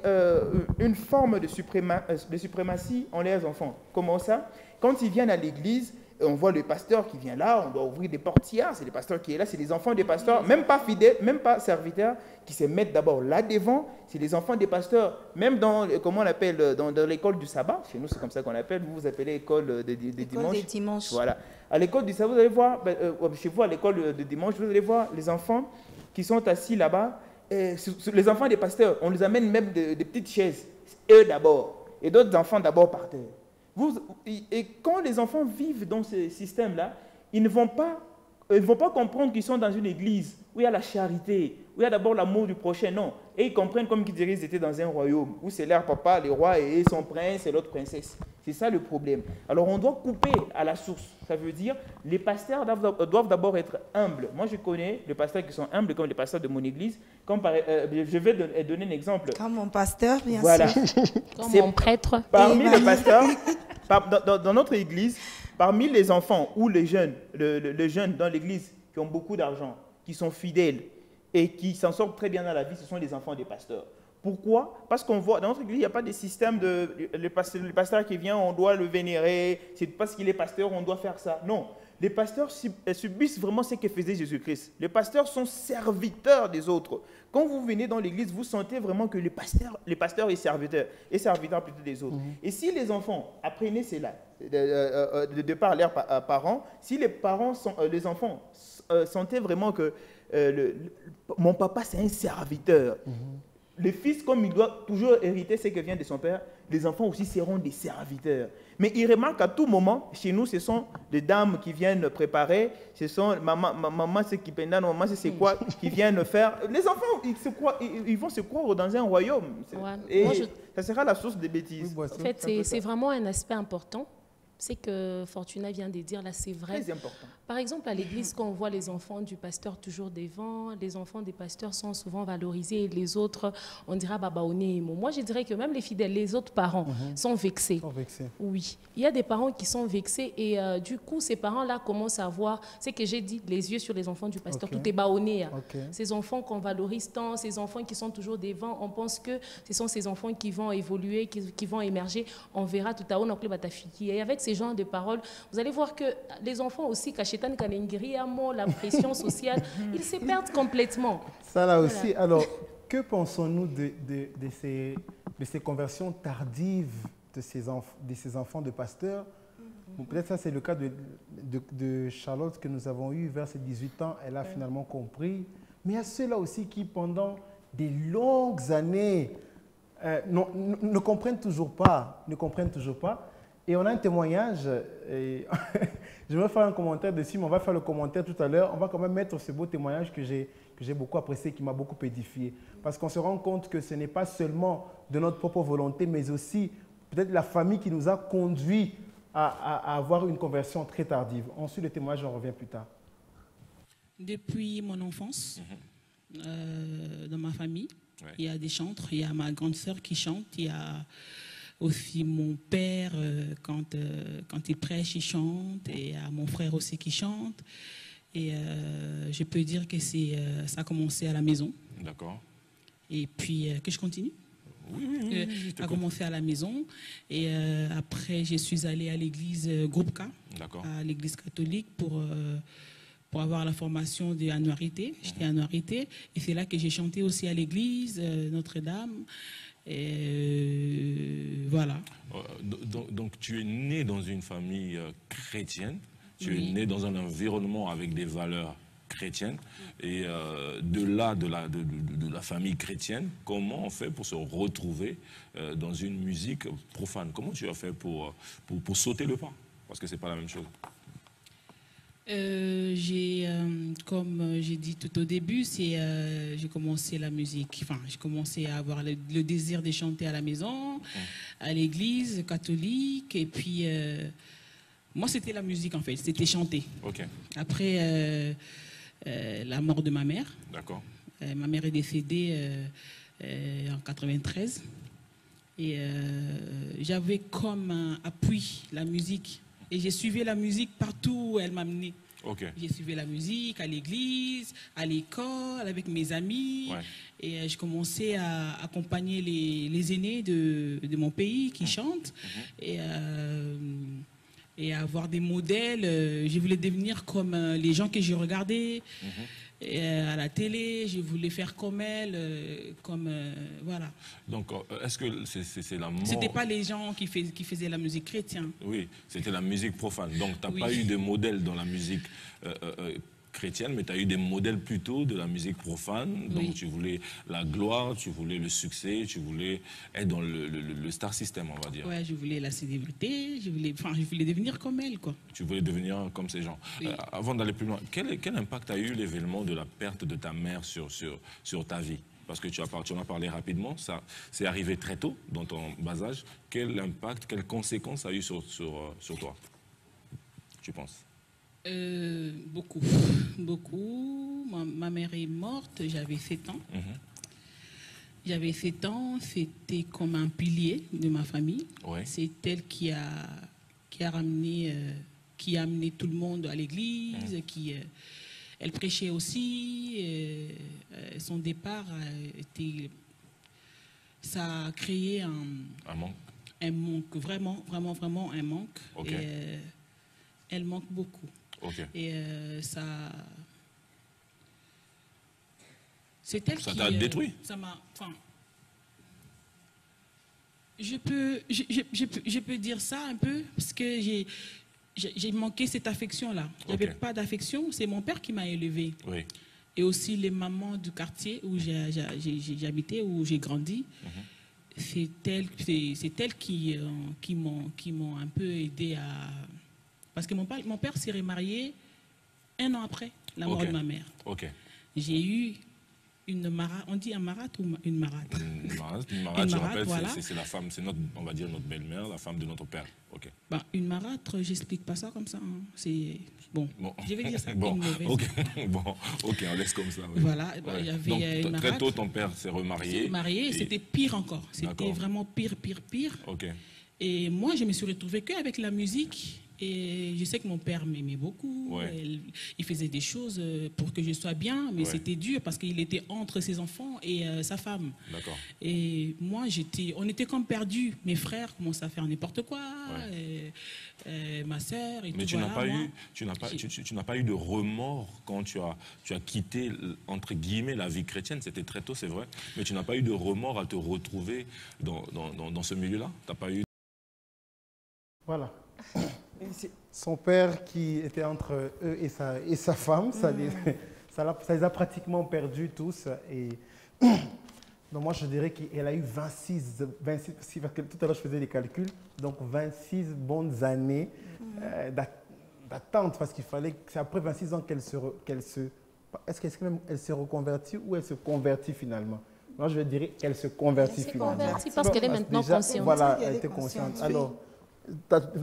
une forme de suprématie en leurs enfants. Comment ça? Quand ils viennent à l'église, on voit le pasteur qui vient là, on doit ouvrir des portières, c'est le pasteur qui est là, c'est les enfants des pasteurs, même pas fidèles, même pas serviteurs, qui se mettent d'abord là devant, c'est les enfants des pasteurs, même dans, comment on appelle, dans l'école du sabbat, chez nous c'est comme ça qu'on appelle, vous appelez école de dimanche. Voilà. À l'école du sabbat, vous allez voir, chez vous à l'école de dimanche, vous allez voir les enfants qui sont assis là-bas, les enfants des pasteurs, on les amène même des petites chaises, eux d'abord, et d'autres enfants d'abord par terre. Et quand les enfants vivent dans ce système-là, ils ne vont pas comprendre qu'ils sont dans une église où il y a la charité, où il y a d'abord l'amour du prochain, non. Et ils comprennent comme qu'ils étaient dans un royaume, où c'est leur papa, le roi, et son prince et l'autre princesse. C'est ça le problème. Alors on doit couper à la source. Ça veut dire, les pasteurs doivent d'abord être humbles. Moi je connais les pasteurs qui sont humbles, comme les pasteurs de mon église. Je vais donner un exemple. Comme mon pasteur, bien sûr. Comme mon prêtre. Parmi les pasteurs, dans notre église, parmi les enfants ou les jeunes dans l'église qui ont beaucoup d'argent, qui sont fidèles et qui s'en sortent très bien dans la vie, ce sont les enfants des pasteurs. Pourquoi? Parce qu'on voit, dans notre église, il n'y a pas de système le pasteur qui vient, on doit le vénérer, c'est parce qu'il est pasteur, on doit faire ça. Non, les pasteurs subissent vraiment ce que faisait Jésus-Christ. Les pasteurs sont serviteurs des autres. Quand vous venez dans l'église, vous sentez vraiment que les pasteurs est serviteur plutôt des autres. Et si les enfants apprenaient cela, de par leurs parents, si les enfants sentaient vraiment que mon papa c'est un serviteur, le fils, comme il doit toujours hériter ce qui vient de son père, les enfants aussi seront des serviteurs. Mais il remarque qu'à tout moment, chez nous, ce sont des dames qui viennent préparer, ce sont maman c'est qui pendant, maman c'est quoi, qui viennent faire. Les enfants, ils vont se croire dans un royaume. Ouais. Et Moi, ça sera la source des bêtises. En fait, c'est vraiment un aspect important. C'est que Fortuna vient de dire, là, c'est vrai. Très important. Par exemple, à l'église, quand on voit les enfants du pasteur toujours devant, les enfants des pasteurs sont souvent valorisés et les autres, on dira baba onemo. Moi, je dirais que même les fidèles, les autres parents sont vexés. Oui, il y a des parents qui sont vexés et du coup, ces parents-là commencent à voir, c'est que j'ai dit, les yeux sur les enfants du pasteur, tout est baonné. Ces enfants qu'on valorise tant, ces enfants qui sont toujours devant, on pense que ce sont ces enfants qui vont évoluer, qui vont émerger. On verra tout à l'heure, on a et avec ces genres de paroles, vous allez voir que les enfants aussi, la pression sociale, ils se perdent complètement. Ça là aussi, alors, que pensons-nous de ces conversions tardives de ces enfants de pasteurs? Bon, peut-être ça c'est le cas de Charlotte que nous avons eu vers ses 18 ans, elle a finalement compris. Mais il y a ceux-là aussi qui, pendant des longues années, ne comprennent toujours pas. Et on a un témoignage, et je vais faire un commentaire dessus, mais on va faire le commentaire tout à l'heure. On va quand même mettre ce beau témoignage que j'ai beaucoup apprécié, qui m'a beaucoup édifié. Parce qu'on se rend compte que ce n'est pas seulement de notre propre volonté, mais aussi peut-être la famille qui nous a conduit à avoir une conversion très tardive. Ensuite, le témoignage, on revient plus tard. Depuis mon enfance, dans ma famille, il y a des chantres, il y a ma grande sœur qui chante, il y a aussi mon père, quand il prêche, il chante, et à mon frère aussi qui chante. Et je peux dire que ça a commencé à la maison. D'accord. Et puis, que je continue? Oui. Ça a commencé à la maison. Et après, je suis allée à l'église Groupe K, à l'église catholique, pour avoir la formation de annuarité. J'étais annuarité. Et c'est là que j'ai chanté aussi à l'église Notre-Dame. Et voilà. Donc, tu es né dans une famille chrétienne, tu es né dans un environnement avec des valeurs chrétiennes, et de la famille chrétienne, comment on fait pour se retrouver dans une musique profane? Comment tu as fait pour sauter le pas? Parce que ce n'est pas la même chose. Comme j'ai dit tout au début, j'ai commencé la musique. Enfin, j'ai commencé à avoir le désir de chanter à la maison, à l'église catholique. Et puis, moi, c'était la musique en fait, c'était chanter. Après la mort de ma mère. D'accord. Ma mère est décédée en 93. Et j'avais comme appui la musique. Et j'ai suivi la musique partout où elle m'a amené. J'ai suivi la musique à l'église, à l'école, avec mes amis. Et je commençais à accompagner les aînés de mon pays qui chantent. Et à avoir des modèles. Je voulais devenir comme les gens que j'ai regardés. À la télé, je voulais faire comme elle, voilà. Donc, est-ce que c'est la mort? C'était pas les gens qui faisaient la musique chrétienne. Oui, c'était la musique profane. Donc, tu n'as pas eu de modèle dans la musique chrétienne, mais tu as eu des modèles plutôt de la musique profane. Donc, tu voulais la gloire, tu voulais le succès, tu voulais être dans le star system, on va dire. Ouais, je voulais la célébrité, je voulais devenir comme elle, quoi. Tu voulais devenir comme ces gens. Avant d'aller plus loin, quel impact a eu l'événement de la perte de ta mère sur ta vie? Parce que tu en as parlé rapidement, ça c'est arrivé très tôt dans ton bas âge. Quel impact, quelles conséquences ça a eu sur toi, tu penses? Beaucoup. Ma mère est morte, j'avais 7 ans. J'avais 7 ans, c'était comme un pilier de ma famille. C'est elle qui a amené tout le monde à l'église, elle prêchait aussi. Son départ ça a créé un manque, vraiment un manque. Et, elle manque beaucoup. Et ça t'a détruit? Ça m'a. Enfin, je peux dire ça un peu parce que j'ai manqué cette affection-là. J'avais pas d'affection. C'est mon père qui m'a élevé. Et aussi les mamans du quartier où j'habitais, où j'ai grandi. c'est elles qui m'ont un peu aidé à... Parce que mon père s'est remarié 1 an après la mort de ma mère. J'ai eu une marâtre, on dit un marâtre ou une marâtre? Une marâtre, je rappelle, voilà. C'est la femme, c'est notre, on va dire notre belle-mère, la femme de notre père. Bah, une marâtre, j'explique pas ça comme ça. Hein. C'est bon. Je vais dire ça. Bon, une mauvaise. On laisse comme ça. Oui. Voilà, il y avait donc, une marâtre. Très tôt, ton père s'est remarié. C'était pire encore. C'était vraiment pire. Et moi, je me suis retrouvée qu'avec la musique. Et je sais que mon père m'aimait beaucoup. Il faisait des choses pour que je sois bien, mais c'était dur parce qu'il était entre ses enfants et sa femme. Et moi, on était comme perdus. Mes frères commençaient à faire n'importe quoi. Ma sœur et mais tout. Tu n'as pas eu de remords quand tu as quitté, entre guillemets, la vie chrétienne. C'était très tôt, c'est vrai. Mais tu n'as pas eu de remords à te retrouver dans ce milieu-là? Tu n'as pas eu... Voilà. Son père qui était entre eux et sa femme, ça les a pratiquement perdus tous. Et donc moi je dirais qu'elle a eu 26, parce que tout à l'heure je faisais les calculs, donc 26 bonnes années d'attente, parce qu'il fallait, c'est après 26 ans qu'elle se reconvertit ou elle se convertit finalement? Moi je dirais qu'elle se convertit finalement. Elle se convertit parce qu'elle est maintenant consciente. Voilà, elle était consciente. Alors,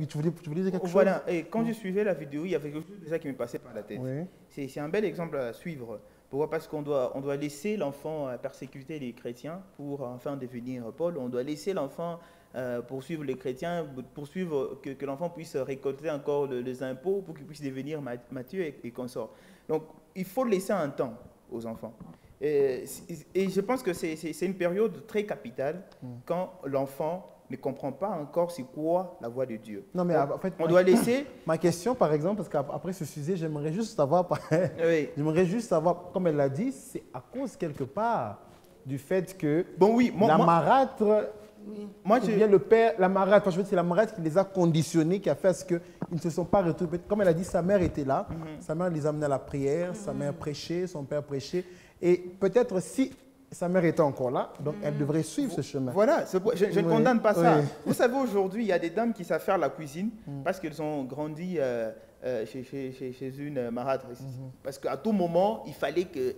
tu voulais dire quelque chose? Voilà, et quand je suivais la vidéo, il y avait quelque chose de ça qui me passait par la tête. C'est un bel exemple à suivre. Pourquoi? Parce qu'on doit laisser l'enfant persécuter les chrétiens pour enfin devenir Paul. On doit laisser l'enfant poursuivre les chrétiens, poursuivre que l'enfant puisse récolter encore les impôts pour qu'il puisse devenir Matthieu et consort. Donc, il faut laisser un temps aux enfants. Et je pense que c'est une période très capitale quand l'enfant ne comprend pas encore c'est quoi la voix de Dieu. Non, mais en fait, on doit laisser... Ma question, par exemple, parce qu'après ce sujet, j'aimerais juste savoir, comme elle l'a dit, c'est à cause quelque part du fait que la marâtre, le père, la marâtre, c'est la marâtre qui les a conditionnés, qui a fait ce qu'ils ne se sont pas retrouvés. Comme elle a dit, sa mère était là, sa mère les amenait à la prière, sa mère prêchait, son père prêchait, et peut-être si sa mère était encore là, donc elle devrait suivre ce chemin. Voilà, je ne condamne pas ça. Vous savez, aujourd'hui, il y a des dames qui savent faire la cuisine parce qu'elles ont grandi chez une marâtre. Parce qu'à tout moment, il fallait que...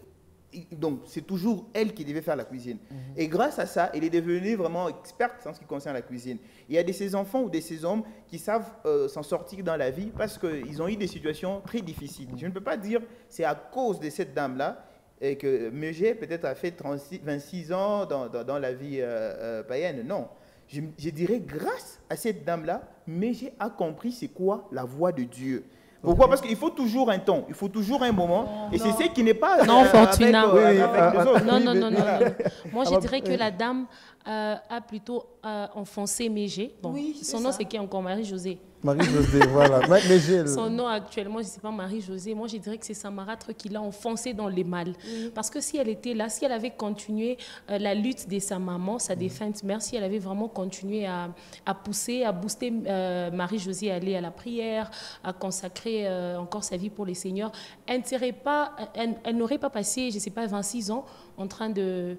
Donc, c'est toujours elle qui devait faire la cuisine. Et grâce à ça, elle est devenue vraiment experte en ce qui concerne la cuisine. Il y a de ces enfants ou de ces hommes qui savent s'en sortir dans la vie parce qu'ils ont eu des situations très difficiles. Je ne peux pas dire c'est à cause de cette dame-là et que Mégé peut-être a fait 26 ans dans la vie païenne. Non, je dirais grâce à cette dame-là, Mégé a compris c'est quoi la voix de Dieu. Pourquoi? Parce qu'il faut toujours un temps, il faut toujours un moment. Et c'est ce qui n'est pas... Non, Fortuna. Non. Moi, je dirais que la dame a plutôt enfoncé Mégé. Bon, son nom, c'est qui encore? Marie-Josée. Marie-Josée, voilà. Son nom actuellement, je ne sais pas, Marie-Josée. Moi, je dirais que c'est sa marâtre qui l'a enfoncée dans les mal. Parce que si elle était là, si elle avait continué la lutte de sa maman, sa défunte mère, si elle avait vraiment continué à pousser, à booster Marie-Josée à aller à la prière, à consacrer encore sa vie pour les seigneurs, elle n'aurait pas passé, je ne sais pas, 26 ans en train de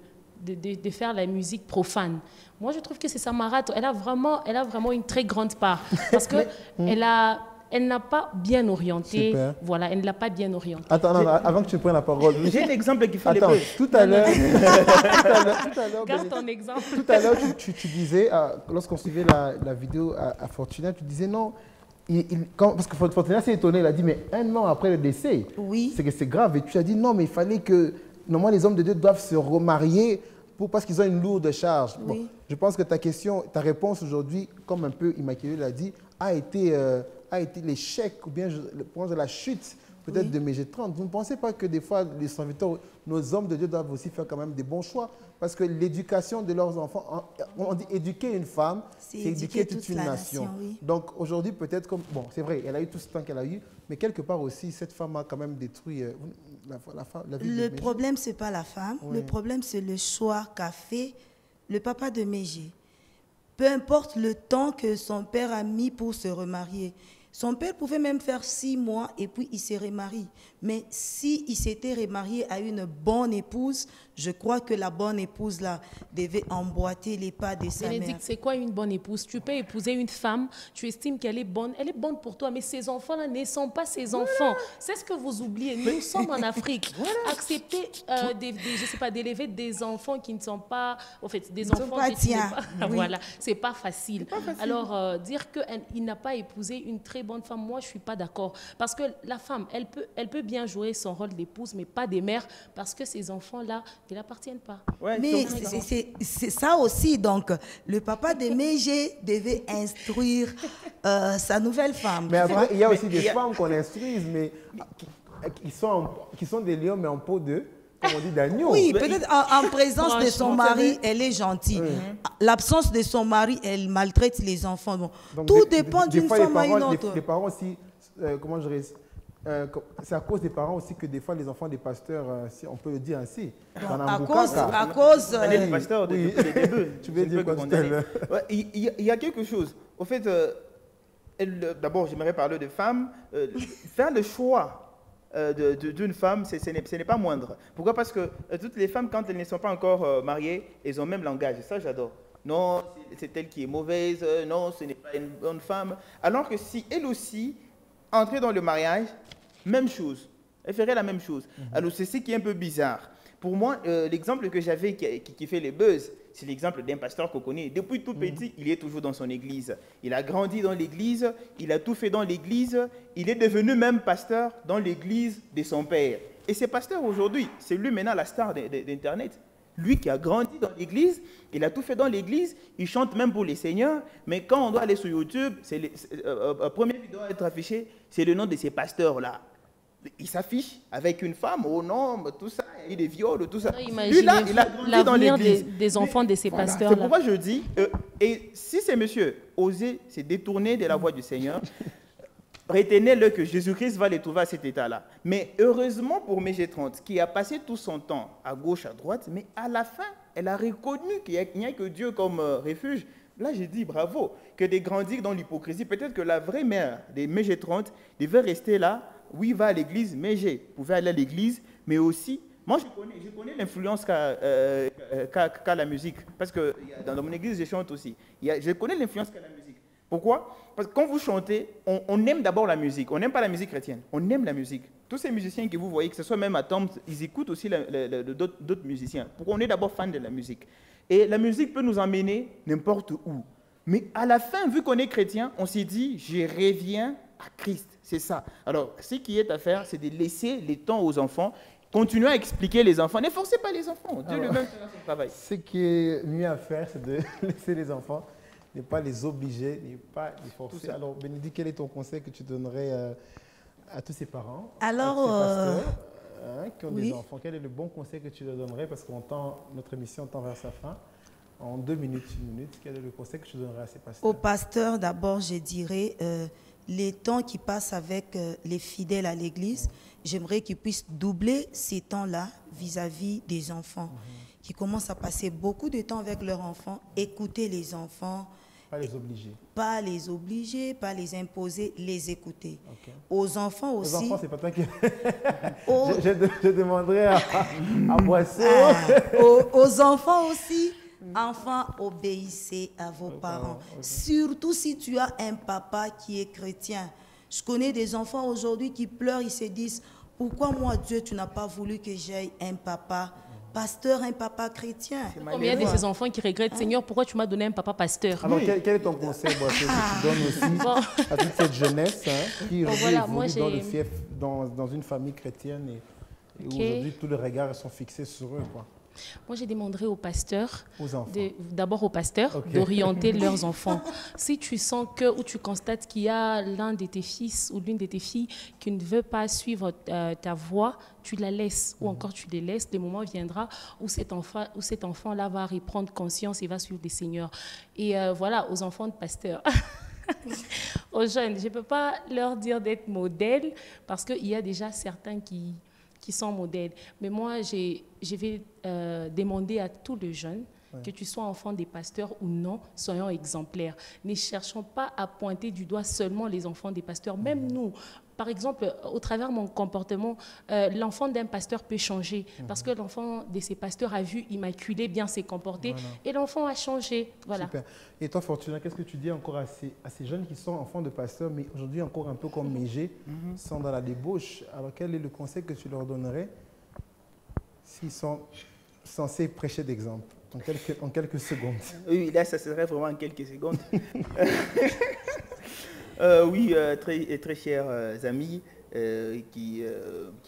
faire la musique profane. Moi, je trouve que c'est sa marâtre. Elle a vraiment une très grande part. Parce qu'elle n'a pas bien orienté. Super. Voilà, elle ne l'a pas bien orienté. Attends, avant que tu prennes la parole. J'ai l'exemple qui fait les peu. Tout à l'heure... Garde ton exemple. Tout à l'heure, tu disais, lorsqu'on suivait la vidéo à Fortuna, tu disais non... parce que Fortuna s'est étonné, il a dit, mais 1 an après le décès, c'est que c'est grave. Et tu as dit, non, mais il fallait que... Normalement, les hommes de Dieu doivent se remarier parce qu'ils ont une lourde charge. Bon, je pense que ta réponse aujourd'hui, comme un peu Immaculée l'a dit, a été l'échec ou bien la chute peut-être de Mégé 30. Vous ne pensez pas que des fois, les serviteurs, nos hommes de Dieu doivent aussi faire quand même des bons choix? Parce que l'éducation de leurs enfants, on dit éduquer une femme, c'est éduquer toute une nation. Donc aujourd'hui, peut-être comme... Bon, c'est vrai, elle a eu tout ce temps qu'elle a eu, mais quelque part aussi, cette femme a quand même détruit la vie de Mégé. Le problème, ce n'est pas la femme. Le problème, c'est le choix qu'a fait le papa de Mégé. Peu importe le temps que son père a mis pour se remarier, Son père pouvait même faire 6 mois et puis il se remarie. Mais s'il s'était remarié à une bonne épouse, je crois que la bonne épouse là devait emboîter les pas de sa mère. Bénédicte, c'est quoi une bonne épouse? Tu peux épouser une femme, tu estimes qu'elle est bonne pour toi, mais ces enfants-là ne sont pas ses enfants. C'est ce que vous oubliez. Nous sommes en Afrique. Accepter je sais pas, d'élever des enfants qui ne sont pas, en fait, des enfants pas que tu n'es tiens. pas. Oui. Voilà, c'est pas facile. Alors, dire qu'il n'a pas épousé une très bonne femme, moi, je suis pas d'accord. Parce que la femme, elle peut bien jouer son rôle d'épouse, mais pas des mères, parce que ces enfants-là ne l'appartiennent pas. Ouais, Mais donc, c'est ça aussi, donc le papa de Mégé devait instruire sa nouvelle femme. Mais après, il y a aussi des il y a- femmes qu'on instruise, mais qui sont des lions, mais en peau de, comme on dit, d'agneau. Oui, peut-être en présence de son Franchement, mari, elle est gentille. L'absence de son mari, elle maltraite les enfants. Bon, tout dépend des d'une fois, les femme à une parents- autre. Les parents aussi, comment je dirais, c'est à cause des parents aussi que des fois les enfants des pasteurs, si on peut le dire ainsi, dans À Nambuka, cause on est le pasteur oui. depuis le début. Tu veux Je dire peux quoi que tout à condamner. l'heure? Ouais, il y a quelque chose. Au fait, d'abord, j'aimerais parler de femmes. Faire le choix d'une femme, ce n'est pas moindre. Pourquoi? Parce que toutes les femmes, quand elles ne sont pas encore mariées, elles ont même langage. Et ça, j'adore. Non, c'est elle qui est mauvaise. Non, ce n'est pas une bonne femme. Alors que si elle aussi entrait dans le mariage, même chose. Elle ferait la même chose. Alors, c'est ce qui est un peu bizarre. Pour moi, l'exemple que j'avais qui fait les buzz, c'est l'exemple d'un pasteur qu'on connaît. Depuis tout petit, il est toujours dans son église. Il a grandi dans l'église, il a tout fait dans l'église, il est devenu même pasteur dans l'église de son père. Et ce pasteur aujourd'hui, c'est lui maintenant la star d'Internet. Lui qui a grandi dans l'église, il a tout fait dans l'église, il chante même pour les seigneurs, mais quand on doit aller sur YouTube, la première vidéo à être affichée, c'est le nom de ces pasteurs-là. Il s'affiche avec une femme au nom, tout ça, il y a eu des viols, tout ça. Lui, là, il a grandi dans l'avenir l'église. des enfants de ces Voilà, pasteurs-là. c'est pourquoi je dis, et si ces messieurs osaient se détourner de la voie du Seigneur, retenez-le que Jésus-Christ va les trouver à cet état-là. Mais heureusement pour MG30, qui a passé tout son temps à gauche, à droite, mais à la fin, elle a reconnu qu'il n'y a que Dieu comme refuge. Là, j'ai dit bravo, que de grandir dans l'hypocrisie. Peut-être que la vraie mère des MG30 devait rester là. Oui, va à l'église, MG pouvait aller à l'église, mais aussi, moi je connais l'influence qu'a la musique. Parce que dans mon église, je chante aussi. Je connais l'influence qu'a la musique. Pourquoi? Parce que quand vous chantez, on aime d'abord la musique. On n'aime pas la musique chrétienne. On aime la musique. Tous ces musiciens que vous voyez, que ce soit même à Toms, ils écoutent aussi d'autres musiciens. Pourquoi? On est d'abord fan de la musique. Et la musique peut nous emmener n'importe où. Mais à la fin, vu qu'on est chrétien, on s'est dit, je reviens à Christ. C'est ça. Alors, ce qui est à faire, c'est de laisser le temps aux enfants. Continuez à expliquer les enfants. Ne forcez pas les enfants. Dieu lui-même fera son travail. Ce qui est mieux à faire, c'est de laisser les enfants, ne pas les obliger, ne pas les forcer. Alors, Bénédicte, quel est ton conseil que tu donnerais à tous ces parents, Alors, à tous ces pasteurs qui ont oui. des enfants? Quel est le bon conseil que tu leur donnerais? Parce que notre émission tend vers sa fin. En 2 minutes, 1 minute, quel est le conseil que tu donnerais à ces pasteurs? Au pasteur, d'abord, je dirais, les temps qui passent avec les fidèles à l'église, j'aimerais qu'ils puissent doubler ces temps-là vis-à-vis des enfants, qui commencent à passer beaucoup de temps avec leurs enfants, écouter les enfants. Pas les obliger. Pas les obliger, pas les imposer, les écouter. Okay. Aux enfants aussi. Aux enfants, c'est pas toi qui... Aux, je demanderais à Boisseau. aux enfants aussi. Enfants, obéissez à vos parents. Okay. Surtout si tu as un papa qui est chrétien. Je connais des enfants aujourd'hui qui pleurent, ils se disent, pourquoi moi, Dieu, tu n'as pas voulu que j'aie un papa pasteur, un papa chrétien? Combien de ces enfants qui regrettent, Seigneur, pourquoi tu m'as donné un papa pasteur? Alors, quel est ton conseil, Boisseau, que tu donnes aussi à toute cette jeunesse qui évolue dans une famille chrétienne et où aujourd'hui tous les regards sont fixés sur eux, quoi? Moi, je demanderais aux pasteurs, d'abord aux pasteurs, d'orienter leurs enfants. Si tu sens ou tu constates qu'il y a l'un de tes fils ou l'une de tes filles qui ne veut pas suivre ta voie, tu la laisses ou encore tu les laisses. Le moment viendra où cet enfant-là va reprendre conscience et va suivre le Seigneur. Et voilà, aux enfants de pasteurs. Aux jeunes, je ne peux pas leur dire d'être modèle parce qu'il y a déjà certains qui sont modèles. Mais moi, je vais demander à tous les jeunes Que tu sois enfant des pasteurs ou non, soyons exemplaires. Ne cherchons pas à pointer du doigt seulement les enfants des pasteurs. Même nous, par exemple, au travers de mon comportement, l'enfant d'un pasteur peut changer parce que l'enfant de ces pasteurs a vu Immaculée bien s'est comporté et l'enfant a changé. Voilà. Super. Et toi, Fortuna, qu'est-ce que tu dis encore à ces jeunes qui sont enfants de pasteurs, mais aujourd'hui encore un peu comme Mégé, sont dans la débauche? Alors, quel est le conseil que tu leur donnerais s'ils sont censés prêcher d'exemple en quelques secondes? Oui, là, ça serait vraiment en quelques secondes. Oui, très chers amis qui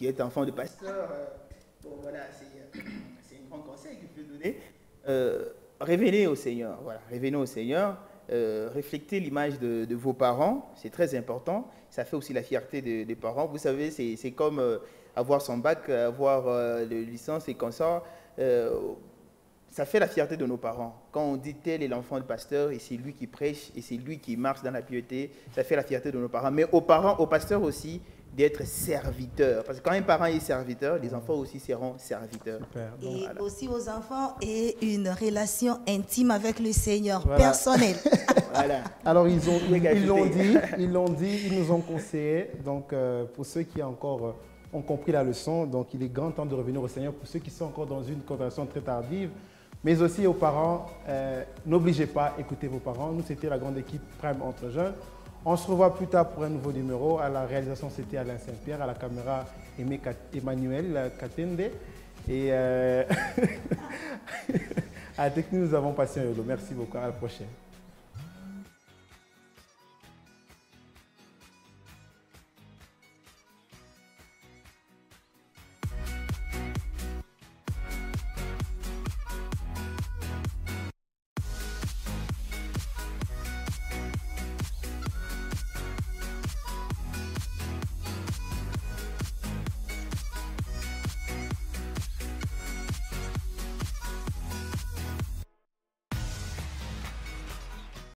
êtes enfants de pasteur, bon, voilà, c'est un grand conseil que je peux donner. Révélez au Seigneur, voilà, révélez au Seigneur, reflétez l'image de vos parents, c'est très important, ça fait aussi la fierté des parents. Vous savez, c'est comme avoir son bac, avoir la licence et comme ça. Ça fait la fierté de nos parents. Quand on dit tel est l'enfant du pasteur et c'est lui qui prêche et c'est lui qui marche dans la piété, ça fait la fierté de nos parents. Mais aux parents, aux pasteurs aussi, d'être serviteurs. Parce que quand un parent est serviteur, les enfants aussi seront serviteurs. Super. Et voilà. aussi aux enfants et une relation intime avec le Seigneur, personnelle. Voilà. Alors, ils l'ont dit, ils nous ont conseillé. Donc, pour ceux qui encore ont compris la leçon, donc il est grand temps de revenir au Seigneur. Pour ceux qui sont encore dans une conversion très tardive, mais aussi aux parents, n'obligez pas, écoutez vos parents. Nous, c'était la grande équipe Prime Entre Jeunes. On se revoit plus tard pour un nouveau numéro. À la réalisation, c'était Alain Saint-Pierre. À la caméra, Emmanuel Katende. Et à la technique, nous avons Patient Yolo. Merci beaucoup. À la prochaine.